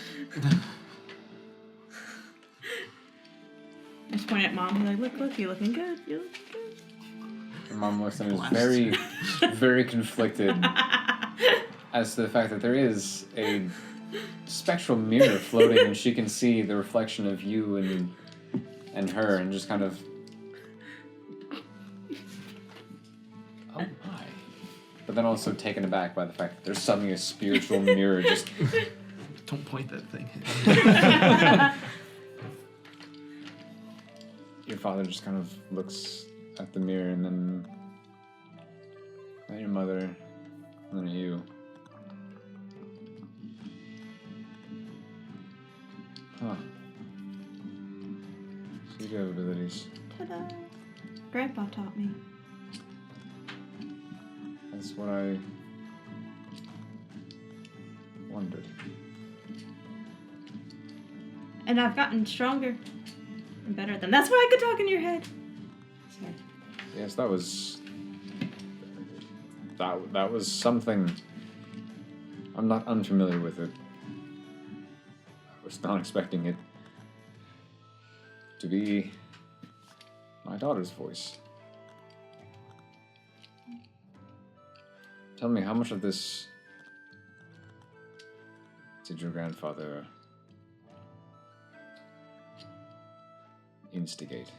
C: I just point at Mom and like, look, you're looking good. You're looking good.
B: Your mom looks and is very, very conflicted as to the fact that there is a spectral mirror floating and she can see the reflection of you and her and just kind of... Oh my. But then also taken aback by the fact that there's suddenly a spiritual mirror just...
H: Don't point that thing.
B: Your father just kind of looks at the mirror and then at your mother and then at you. Huh. So you do have abilities.
C: Ta-da. Grandpa taught me.
B: That's what I wondered.
C: And I've gotten stronger and better at them. That's why I could talk in your head. Sorry.
B: Yes, that was something. I'm not unfamiliar with it. I was not expecting it to be my daughter's voice. Tell me, how much of this did your grandfather instigate?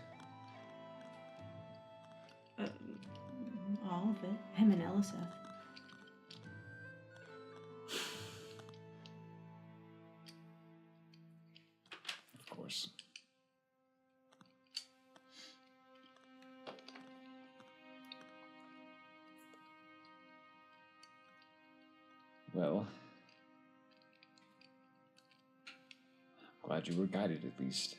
C: All of it. Him and Eliseth.
B: Of course. Well, I'm glad you were guided at least.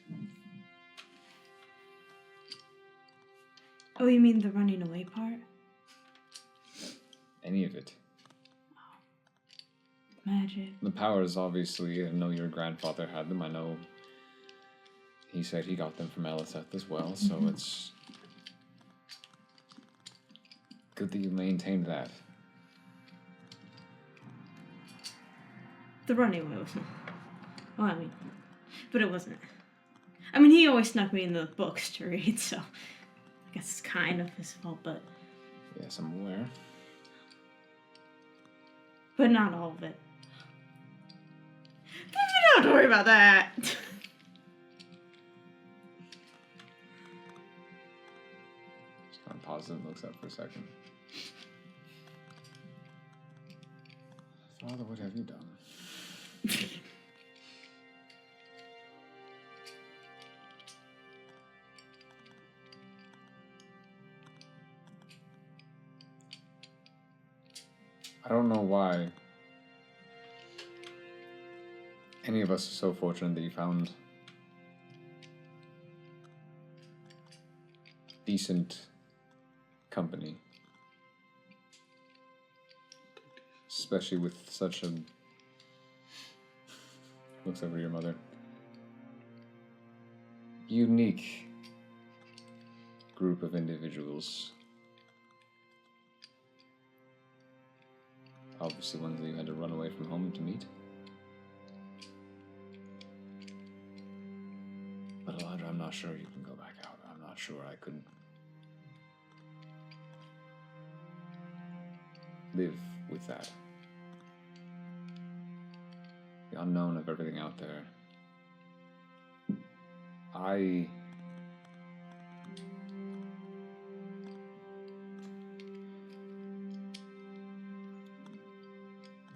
C: Oh, you mean the running away part?
B: Any of it.
C: Magic.
B: The powers, obviously, I know your grandfather had them. I know he said he got them from Eliseth as well, so it's good that you maintained that.
C: The running away wasn't. Well, I mean, but it wasn't. I mean, he always snuck me in the books to read, so I guess it's kind of his fault, but
B: Yes, I'm aware.
C: not all of it. But don't worry about that.
B: Just kind of pauses and looks up for a second. Father, what have you done? I don't know why any of us are so fortunate that you found decent company. Especially with such a... Looks over your mother. Unique group of individuals. Obviously ones that you had to run away from home to meet. But Elandra, I'm not sure you can go back out. I'm not sure I could live with that. The unknown of everything out there.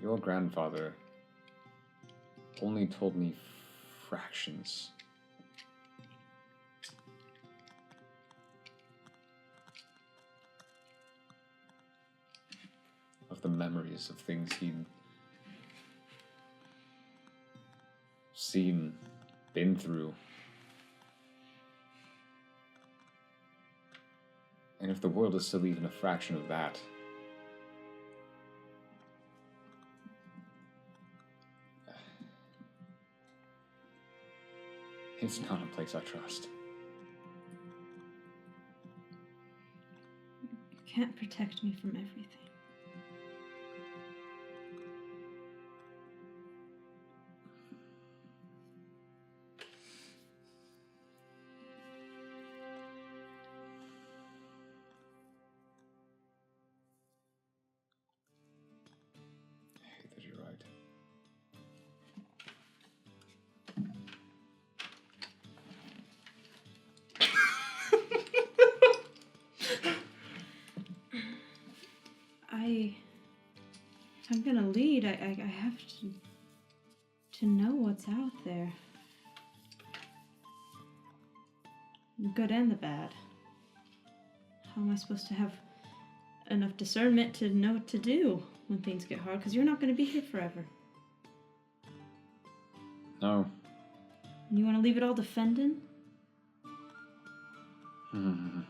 B: Your grandfather only told me fractions of the memories of things he'd seen, been through. And if the world is still even a fraction of that, it's not a place I trust.
C: You can't protect me from everything. worried. I have to know what's out there. The good and the bad. How am I supposed to have enough discernment to know what to do when things get hard? Because you're not going to be here forever.
B: No.
C: You want to leave it all to Fendon? That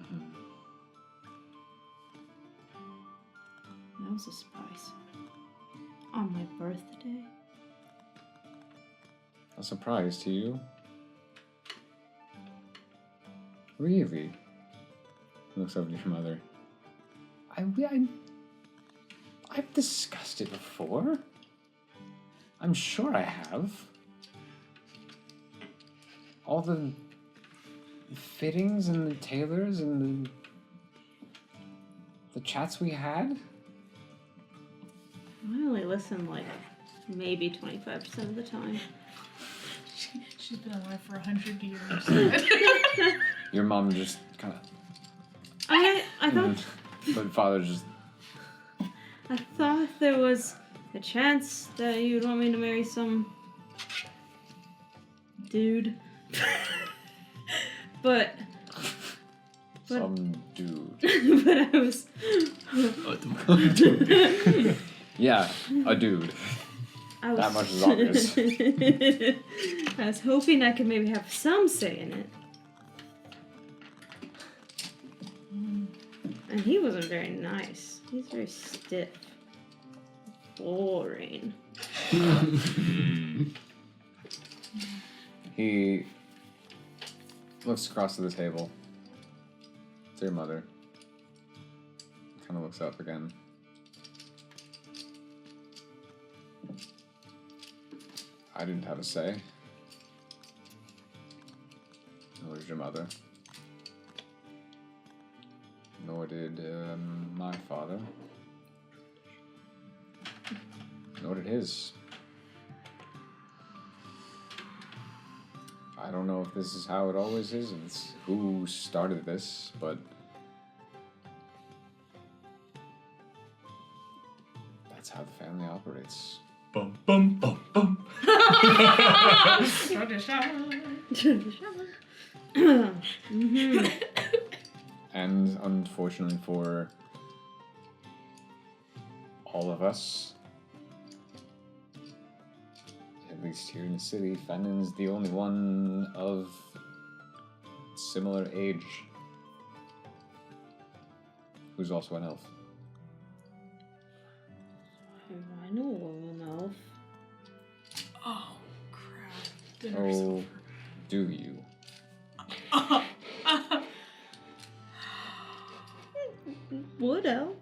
C: was a surprise. On my birthday.
B: A surprise to you? Really? Looks over to your mother. I've discussed it before. I'm sure I have. All the fittings and the tailors and the chats we had.
C: I only listen like maybe 25% of the time.
E: She's been alive for 100 years.
B: Your mom just kind of.
C: I thought
B: But father just.
C: I thought there was a chance that you'd want me to marry some dude. but
B: Some dude.
C: but I was
B: Yeah, a dude.
C: I was
B: That much is obvious.
C: I was hoping I could maybe have some say in it. And he wasn't very nice. He's very stiff. Boring.
B: He looks across to the table. To your mother. Kind of looks up again. I didn't have a say. Nor did your mother. Nor did my father. Nor did his. I don't know if this is how it always is, and it's who started this, but that's how the family operates.
D: Bum bum bum bum.
C: Mm-hmm.
B: And unfortunately for all of us, at least here in the city, Fennon's the only one of similar age who's also an elf.
C: I know a woman elf.
E: Oh, crap. Dinner's
B: Oh,
E: over.
B: do you?
C: What elf?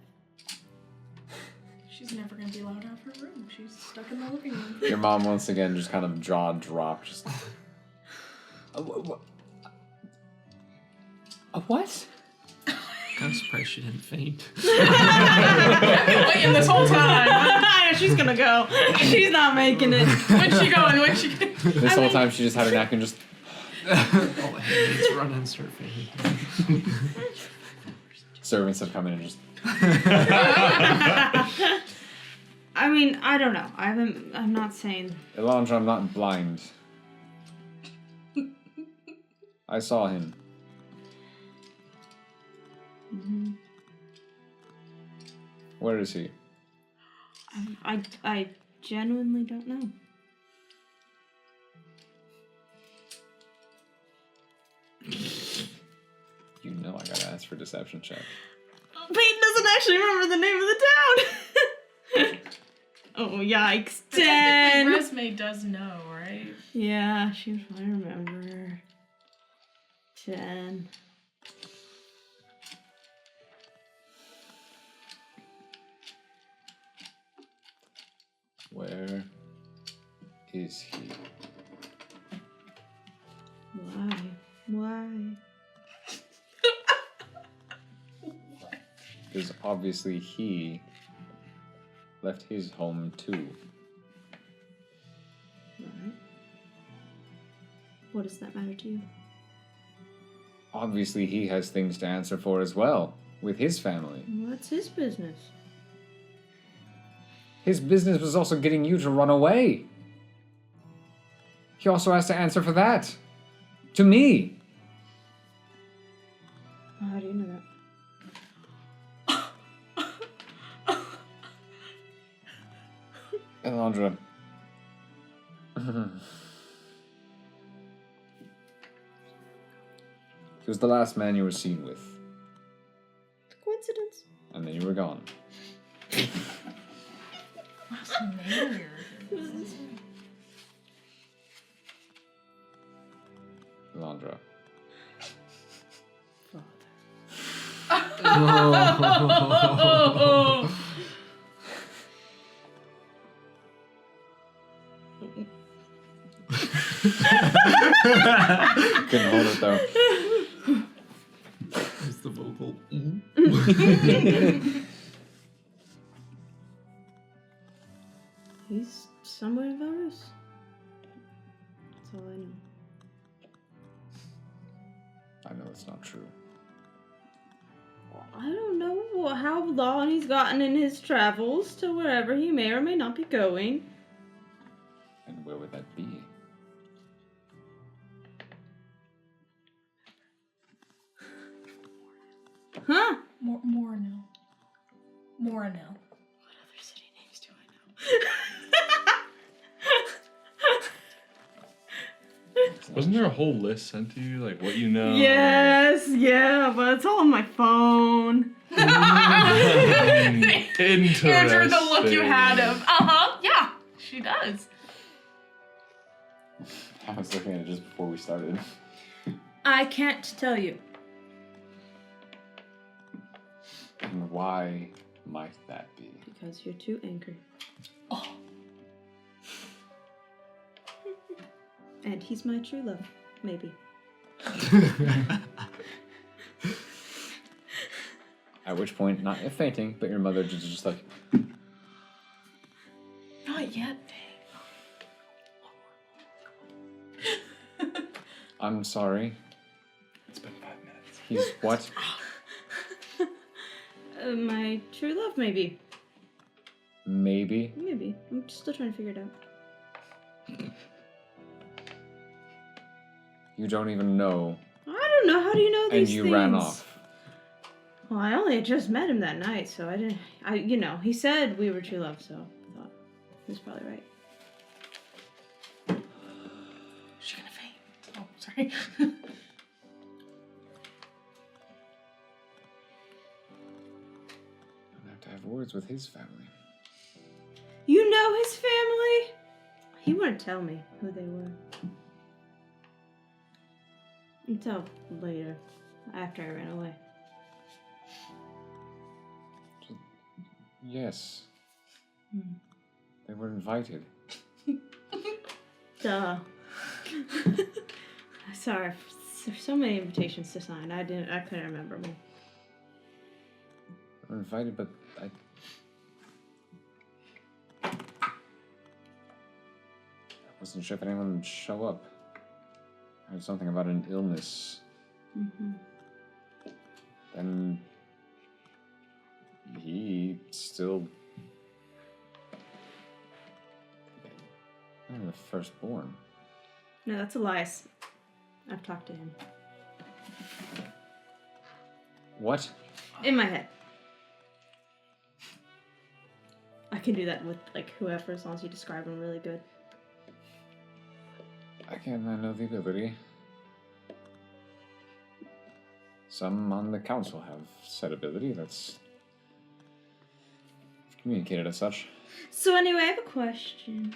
E: She's never gonna be allowed out of her room. She's stuck in the living room.
B: Your mom once again just kind of jaw dropped. Just. A what?
H: I'm surprised she didn't faint.
E: Waiting this whole time.
C: She's gonna go. She's not making it.
E: When's she going? When's she going?
B: This whole time she just had her neck and just.
H: All the hands run and start fainting.
B: Servants have come in and just.
C: I mean, I don't know. I'm not saying.
B: Elandra, I'm not blind. I saw him.
C: Mm-hmm.
B: Where is he?
C: I genuinely don't know.
B: You know I gotta ask for deception check.
C: Peyton doesn't actually remember the name of the town. Oh yikes! 10.
E: Resme does know, right?
C: Yeah, she would probably remember. 10.
B: Where is he?
C: Why?
B: Because obviously he left his home too.
C: Right. What does that matter to you?
B: Obviously he has things to answer for as well, with his family.
C: What's his business?
B: His business was also getting you to run away. He also has to answer for that. To me.
C: How do you know that?
B: Elandra. He was the last man you were seen with.
C: Coincidence.
B: And then you were gone. Elandra. Couldn't hold it though.
H: It's the vocal.
C: He's somewhere in Varus. That's all I know.
B: I know it's not true.
C: I don't know how long he's gotten in his travels to wherever he may or may not be going.
B: And where would that be?
C: Huh?
E: Morano.
C: What other city names do I know?
D: Wasn't there a whole list sent to you, like what you know?
C: Yes, yeah, but it's all on my phone.
D: Interesting.
E: Answer the look you had of, yeah, she does.
B: I was looking at it just before we started.
C: I can't tell you.
B: And why might that be?
C: Because you're too angry.
E: Oh.
C: And he's my true love, maybe.
B: At which point, not fainting, but your mother just like,
E: Not yet, babe.
B: I'm sorry.
D: It's been 5 minutes.
B: He's what?
C: My true love, maybe.
B: Maybe.
C: Maybe. I'm still trying to figure it out.
B: You don't even know.
C: I don't know. How do you know these
B: And
C: things?
B: you ran off.
C: Well, I only had just met him that night, so I didn't. He said we were true love, so I thought he was probably right.
E: She's gonna faint. Oh, sorry.
B: I have to have words with his family.
C: You know his family? He wouldn't tell me who they were. Until later, after I ran away.
B: Yes. They were invited.
C: Duh. Sorry, there's so many invitations to sign. I couldn't remember them.
B: They were invited, but I wasn't sure if anyone would show up. I heard something about an illness.
C: Mm-hmm.
B: Then he still... I'm the firstborn.
C: No, that's Elias. I've talked to him.
B: What?
C: In my head. I can do that with, like, whoever, as long as you describe them really good.
B: I know the ability. Some on the council have said ability that's communicated as such.
C: So anyway, I have a question.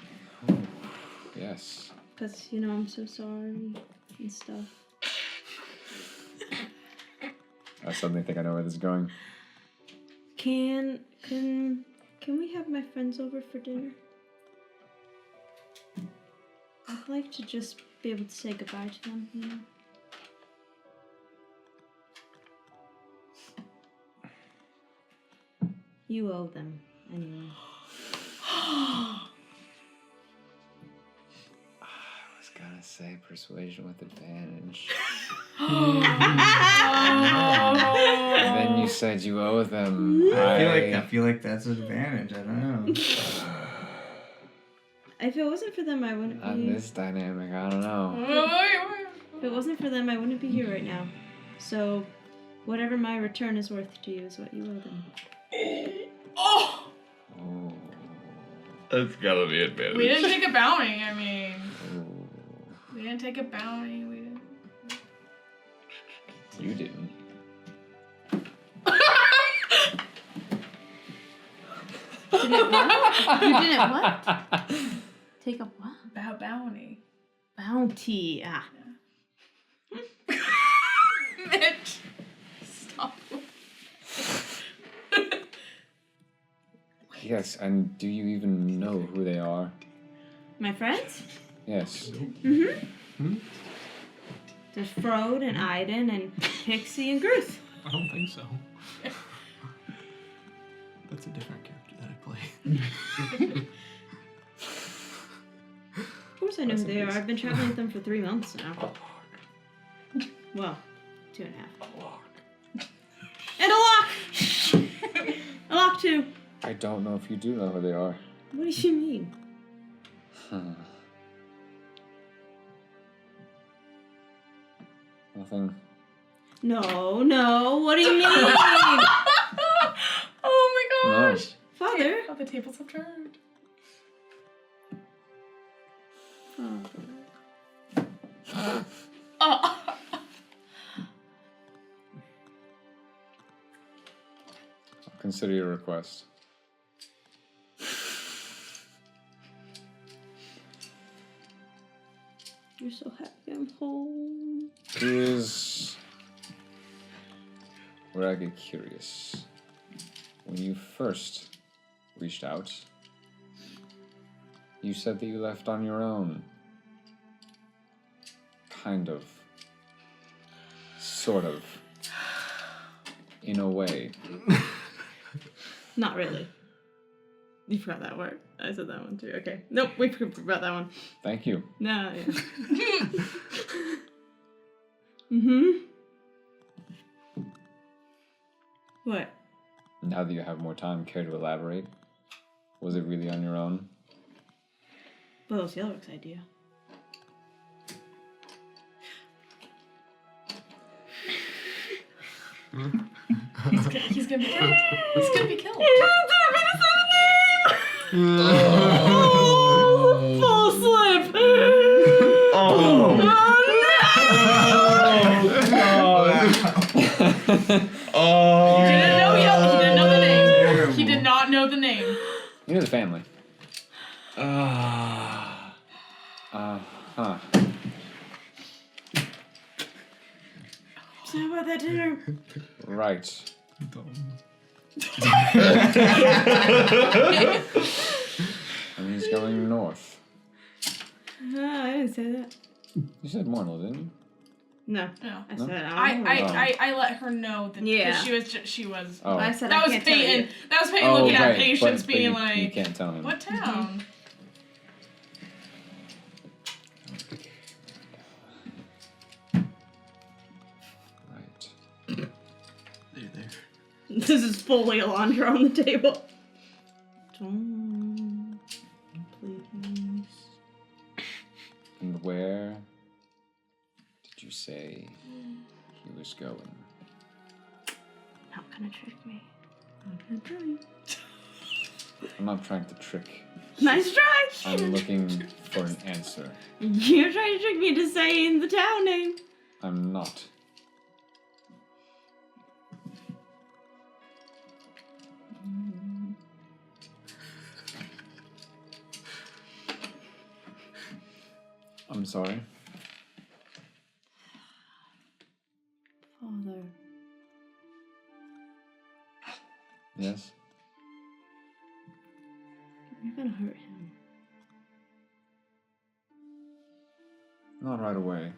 B: Yes.
C: Because, I'm so sorry and stuff.
B: I suddenly think I know where this is going.
C: Can we have my friends over for dinner? I'd like to just be able to say goodbye to them, You owe them, anyway.
B: I was gonna say persuasion with advantage.
E: Oh.
B: And then you said you owe them.
G: I feel like that's an advantage. I don't know.
C: If it wasn't for them, I wouldn't
B: On
C: be.
B: this dynamic, I don't know.
C: If it wasn't for them, I wouldn't be here right now. So, whatever my return is worth to you is what you owe them.
E: Oh!
B: Oh.
D: That's gotta be advantage.
E: We didn't take a bounty, I mean. We didn't take a bounty, we didn't.
B: You didn't.
C: Didn't what? You didn't what? Take a what?
E: Bounty.
C: Bounty. Ah.
E: Mitch. Stop.
B: Yes, and do you even know who they are?
C: My friends?
B: Yes.
C: Mm-hmm. There's Frode and Aiden and Pixie and Gruth.
H: I don't think so. That's a different character that I play.
C: Of course I know who they are. I've been traveling with them for 3 months now. Well, 2.5. And a lock! A lock too.
B: I don't know if you do know who they are.
C: What do you mean?
B: Nothing.
C: No, what do you mean?
E: Oh my gosh.
C: Father?
E: Oh, the tables have turned. Oh.
B: I'll consider your request.
C: You're so happy I'm home.
B: Here's where I get curious. When you first reached out, you said that you left on your own. Kind of. Sort of. In a way.
C: Not really. You forgot that word. I said that one too. Okay. Nope, we forgot that one.
B: Thank you.
C: No, yeah. Mm-hmm. What?
B: Now that you have more time, care to elaborate? Was it really on your own?
C: Well, it was Yelrick's idea.
E: He's gonna be killed. He's gonna be killed.
C: Full slip!
D: Oh! Oh!
E: He didn't know he didn't know the name. He did not know the name.
B: You know the family. Huh.
C: So how about that dinner?
B: Right. And he's going north.
C: I didn't say that.
B: You said Mornell, didn't you?
C: No.
E: No.
C: I said
E: I let her know that
C: Yeah.
E: she was.
B: Oh.
C: I said
E: That
C: I
E: was
C: can't tell you.
E: Peyton. That was Peyton looking at
B: right,
E: Patience,
B: but
E: being
B: you
E: like,
B: can't tell him.
E: "What town?"
B: Right.
H: There.
C: This is fully Elandra on the table. Don't, please.
B: And where did you say he was going?
C: Not gonna trick me. Not gonna try.
B: I'm not trying to trick.
C: Nice try!
B: I'm looking for an answer.
C: You're trying to trick me into saying the town name.
B: I'm not. I'm sorry.
C: Father.
B: Yes?
C: You're gonna hurt him.
B: Not right away.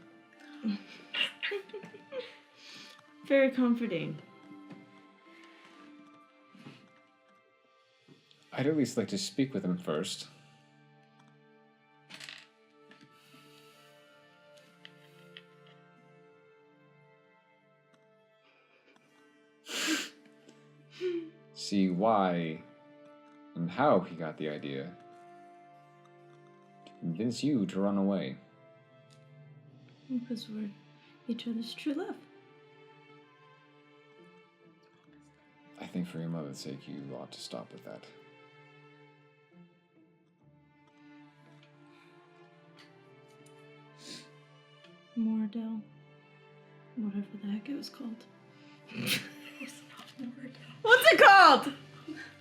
C: Very comforting.
B: I'd at least like to speak with him first. see why and how he got the idea to convince you to run away.
C: Because we're each other's true love.
B: I think for your mother's sake, you ought to stop with that.
C: Mordell. Whatever the heck it was called. What's it called?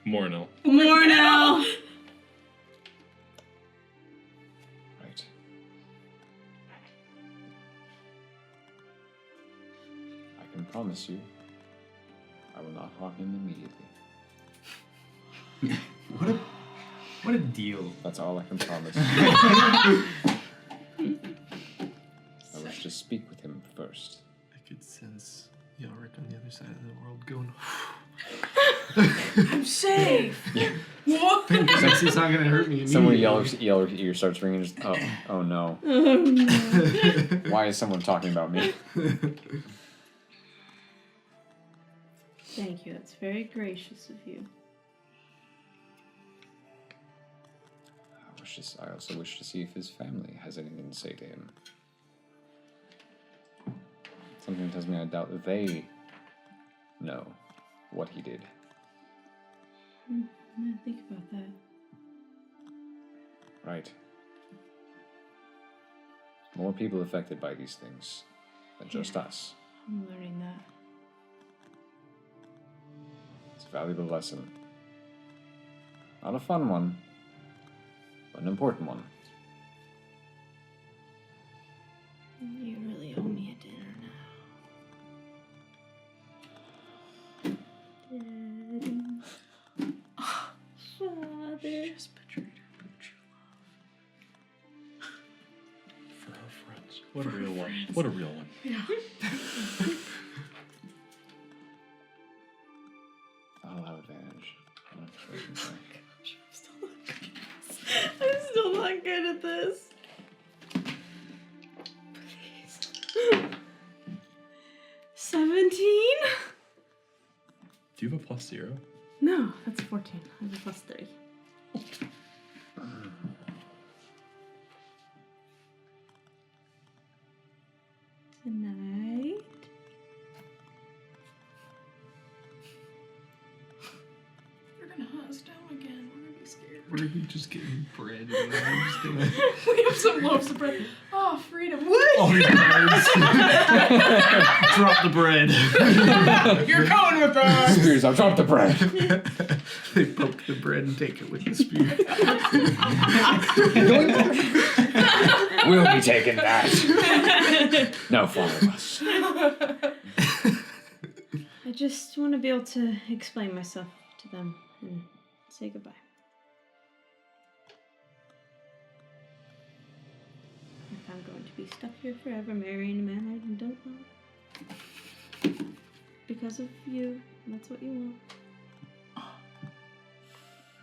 D: Morno.
C: Mornell.
B: Right. I can promise you, I will not harm him immediately.
G: What a deal.
B: That's all I can promise. I wish to speak with him first.
H: I could sense Yalric on the other side of the world going,
E: I'm safe. What?
H: Sexy's not gonna hurt me.
B: Somewhere
H: immediately."
B: your ear starts ringing. Just oh no. Why is someone talking about me?
C: Thank you. That's very gracious of you.
B: I also wish to see if his family has anything to say to him. Something tells me I doubt that they know what he did.
C: I'm gonna think about that.
B: Right. More people affected by these things than just us.
C: I'm learning that.
B: It's a valuable lesson. Not a fun one, but an important one.
C: You really owe me a dinner now. Daddy. Father.
E: Just betrayed her true
D: For her friends. What a real one. What a real one.
E: love. Yeah.
B: I'll have advantage. I'm not persuasion check.
C: I'm still not good at this. Please. 17?
D: Do you have a +0?
C: No, that's 14. I have a +3. Tonight.
E: They're gonna hunt us down again. We're gonna be scared.
H: We're just getting bread. And I'm just gonna...
E: We have some loaves of bread. Oh, freedom. What?
H: Oh, your nerds. Drop the bread.
E: You're going with us.
B: Spears, I'll drop the bread.
H: They poke the bread and take it with the spear.
B: We'll be taking that. Now follow us.
C: I just want to be able to explain myself to them and say goodbye. If I'm going to be stuck here forever, marrying a man I don't know. Because of you, that's what you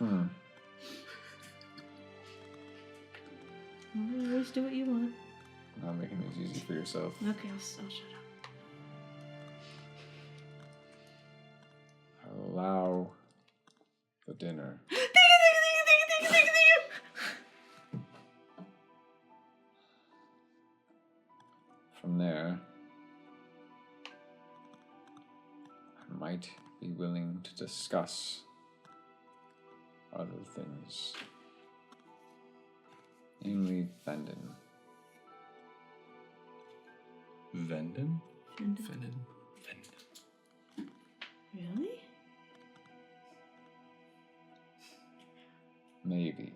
C: want. Well, always do what you want.
B: Not making things easy for yourself.
C: Okay, I'll shut up.
B: I'll allow the dinner. From there, I might be willing to discuss other things. Namely, Vendon.
D: Vendon?
H: Fennin.
C: Really?
B: Maybe.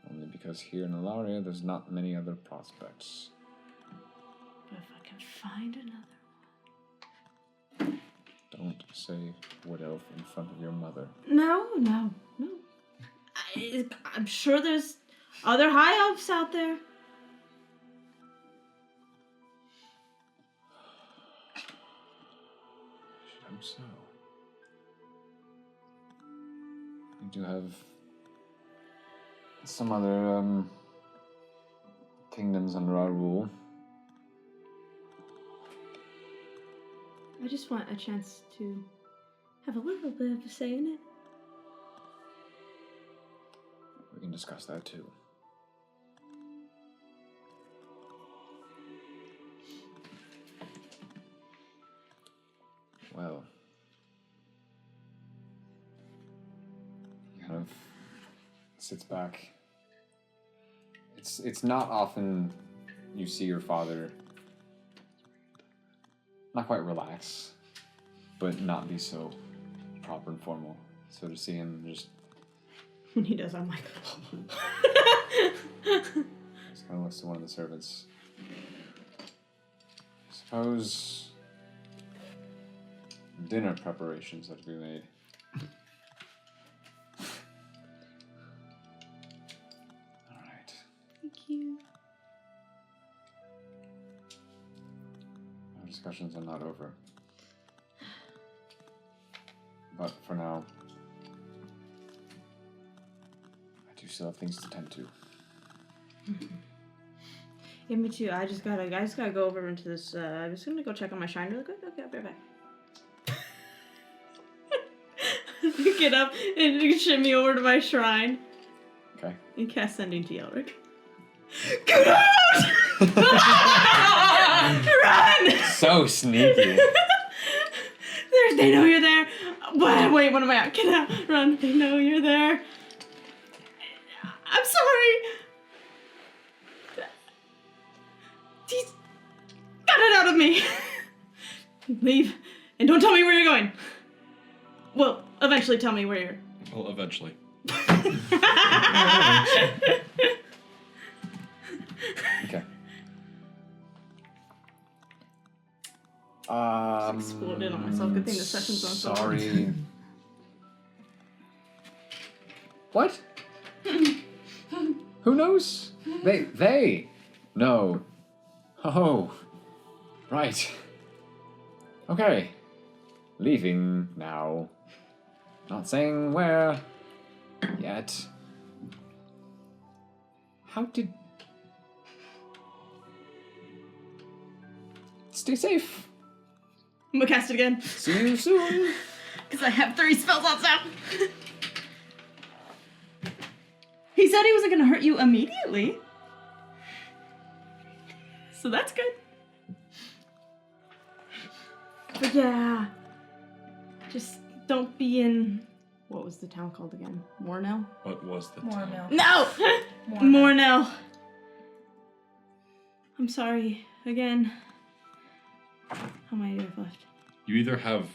B: Only because here in Elarea there's not many other prospects.
C: But if I can find another.
B: Don't say wood elf in front of your mother.
C: No. I'm sure there's other high elves out there.
B: I should hope so. We do have some other kingdoms under our rule.
C: I I just want a chance to have a little bit of a say in it.
B: We can discuss that too. Well, he kind of sits back. It's not often you see your father not quite relax, but not be so proper and formal. So to see him just
C: When he does, I'm like,
B: just kind of looks to one of the servants. Suppose dinner preparations are to be made. All right.
C: thank you.
B: Our discussions are not over. But for now, I do still have things to tend to.
C: Yeah, me too. I just gotta go over into this. I'm just gonna go check on my shrine really quick. Okay, I'll be right back. You get up and you shimmy over to my shrine
B: Okay.
C: and cast Sending to Elric. Get out! Run!
B: So sneaky.
C: They know you're there. Wait, what am I at? Get out! Run! They know you're there. I'm sorry. He's got it out of me. Leave, and don't tell me where you're going. Well, eventually tell me where you're.
D: Well, eventually.
B: Okay.
C: Exploded on myself. Good thing the session's on.
B: Sorry. What? Who knows? They know. Oh, right. Okay. Leaving now. Not saying where yet. How did... Stay safe.
C: I'm gonna cast it again.
B: See you soon.
C: Because I have 3 spells on sound. He said he wasn't gonna hurt you immediately. So that's good. But yeah. Just don't be in... What was the town called again? Mornell?
D: What was the
E: More
D: town?
E: milk.
C: No!
E: More
C: Mornell. I'm sorry. Again. How many do I have left?
D: You either have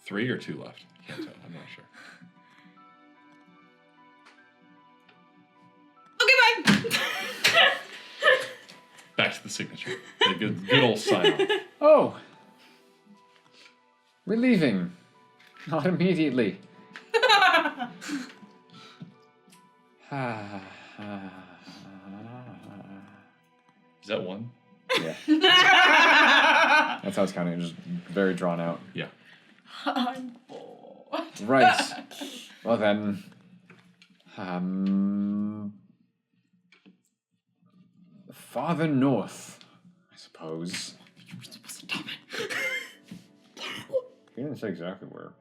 D: 3 or 2 left. Can't tell. I'm not sure.
C: Okay, bye!
D: Back to the signature. The good old sign off.
B: Oh. We're leaving. Not immediately.
D: Is that one?
B: Yeah. That's how it's kind of just very drawn out.
D: Yeah.
E: I'm bored.
B: Right. Well then, farther north, I suppose.
C: You were supposed to tell me.
B: He didn't say exactly where.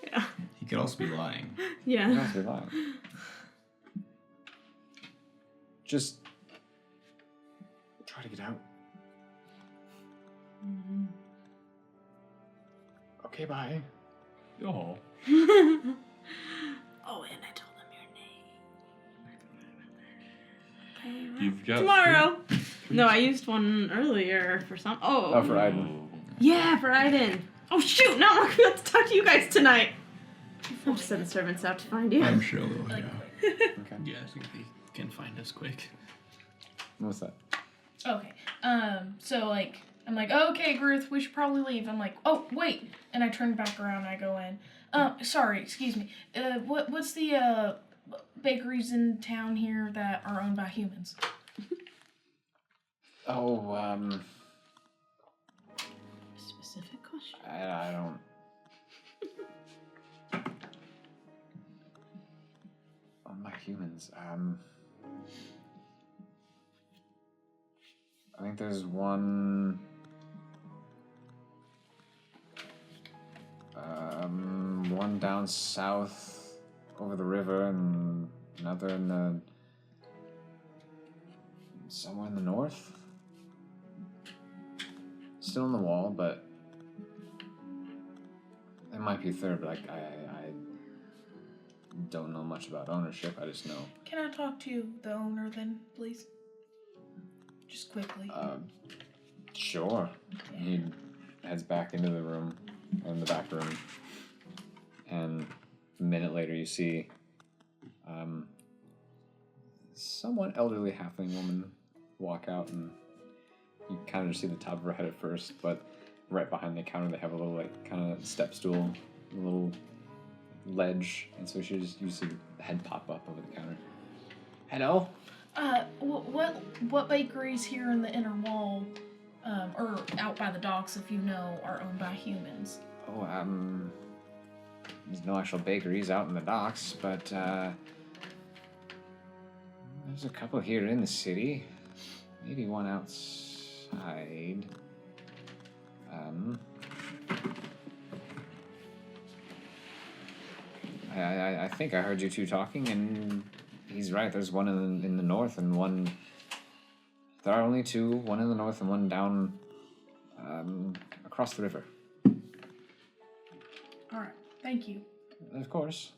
C: Yeah.
G: He could also be lying.
C: Yeah.
B: He has to be lying. Just try to get out.
C: Mm-hmm.
B: Okay, bye.
D: Oh.
C: Oh, and I told him your name. Okay,
D: You've got
C: tomorrow. No, I used one earlier for some.
B: Oh, for Aiden.
C: Yeah, for Aiden. Oh shoot! Now I'm not gonna be able to talk to you guys tonight. I'll just send the servants out to find you.
G: I'm sure they'll,
E: Like,
G: yeah.
B: Okay.
H: Yeah, I think they can find us quick.
B: What's that?
E: okay. So like, I'm like, okay, Gruth, we should probably leave. I'm like, oh wait, and I turn back around and I go in. Sorry, excuse me. What's the bakeries in town here that are owned by humans?
B: Oh,
C: Specific question.
B: I don't. Oh, my humans. I think there's one one down south over the river and another in the somewhere in the north. Still on the wall, but there might be a third, but I don't know much about ownership. I just know.
E: Can I talk to the owner then, please? Just quickly.
B: Sure. He heads back into the room, in the back room, and a minute later you see somewhat elderly halfling woman walk out, and you kind of just see the top of her head at first, but right behind the counter they have a little like kind of step stool, a little ledge, and so you see the head pop up over the counter. Hello?
E: What bakeries here in the inner wall, or out by the docks, if you know, are owned by humans?
B: Oh, there's no actual bakeries out in the docks, but there's a couple here in the city. Maybe one outside. I think I heard you two talking, and he's right. There's one in the north and one. There are only two. One in the north and one down across the river.
E: All right, thank you.
B: Of course.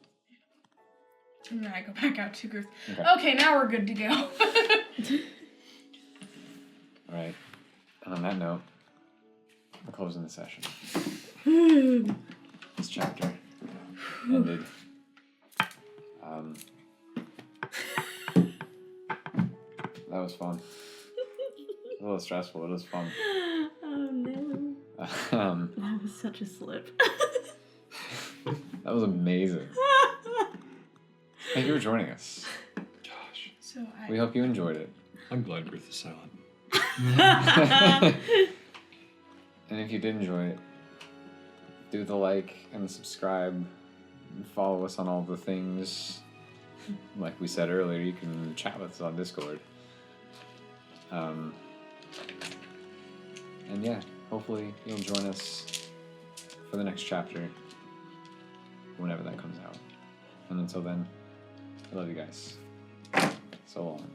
E: And then I go back out to Gruth.
B: Okay.
E: Okay, now we're good to go.
B: All right. And on that note, we're closing the session. This chapter ended. That was fun. A little stressful. It was fun.
C: Oh no. That was such a slip.
B: That was amazing. Thank you for joining us.
D: Gosh.
E: So
B: We hope you enjoyed it.
D: I'm glad Griff is silent.
B: And if you did enjoy it, do the like and subscribe and follow us on all the things. Like we said earlier, you can chat with us on Discord. And yeah, hopefully you'll join us for the next chapter whenever that comes out. And until then, I love you guys. So long.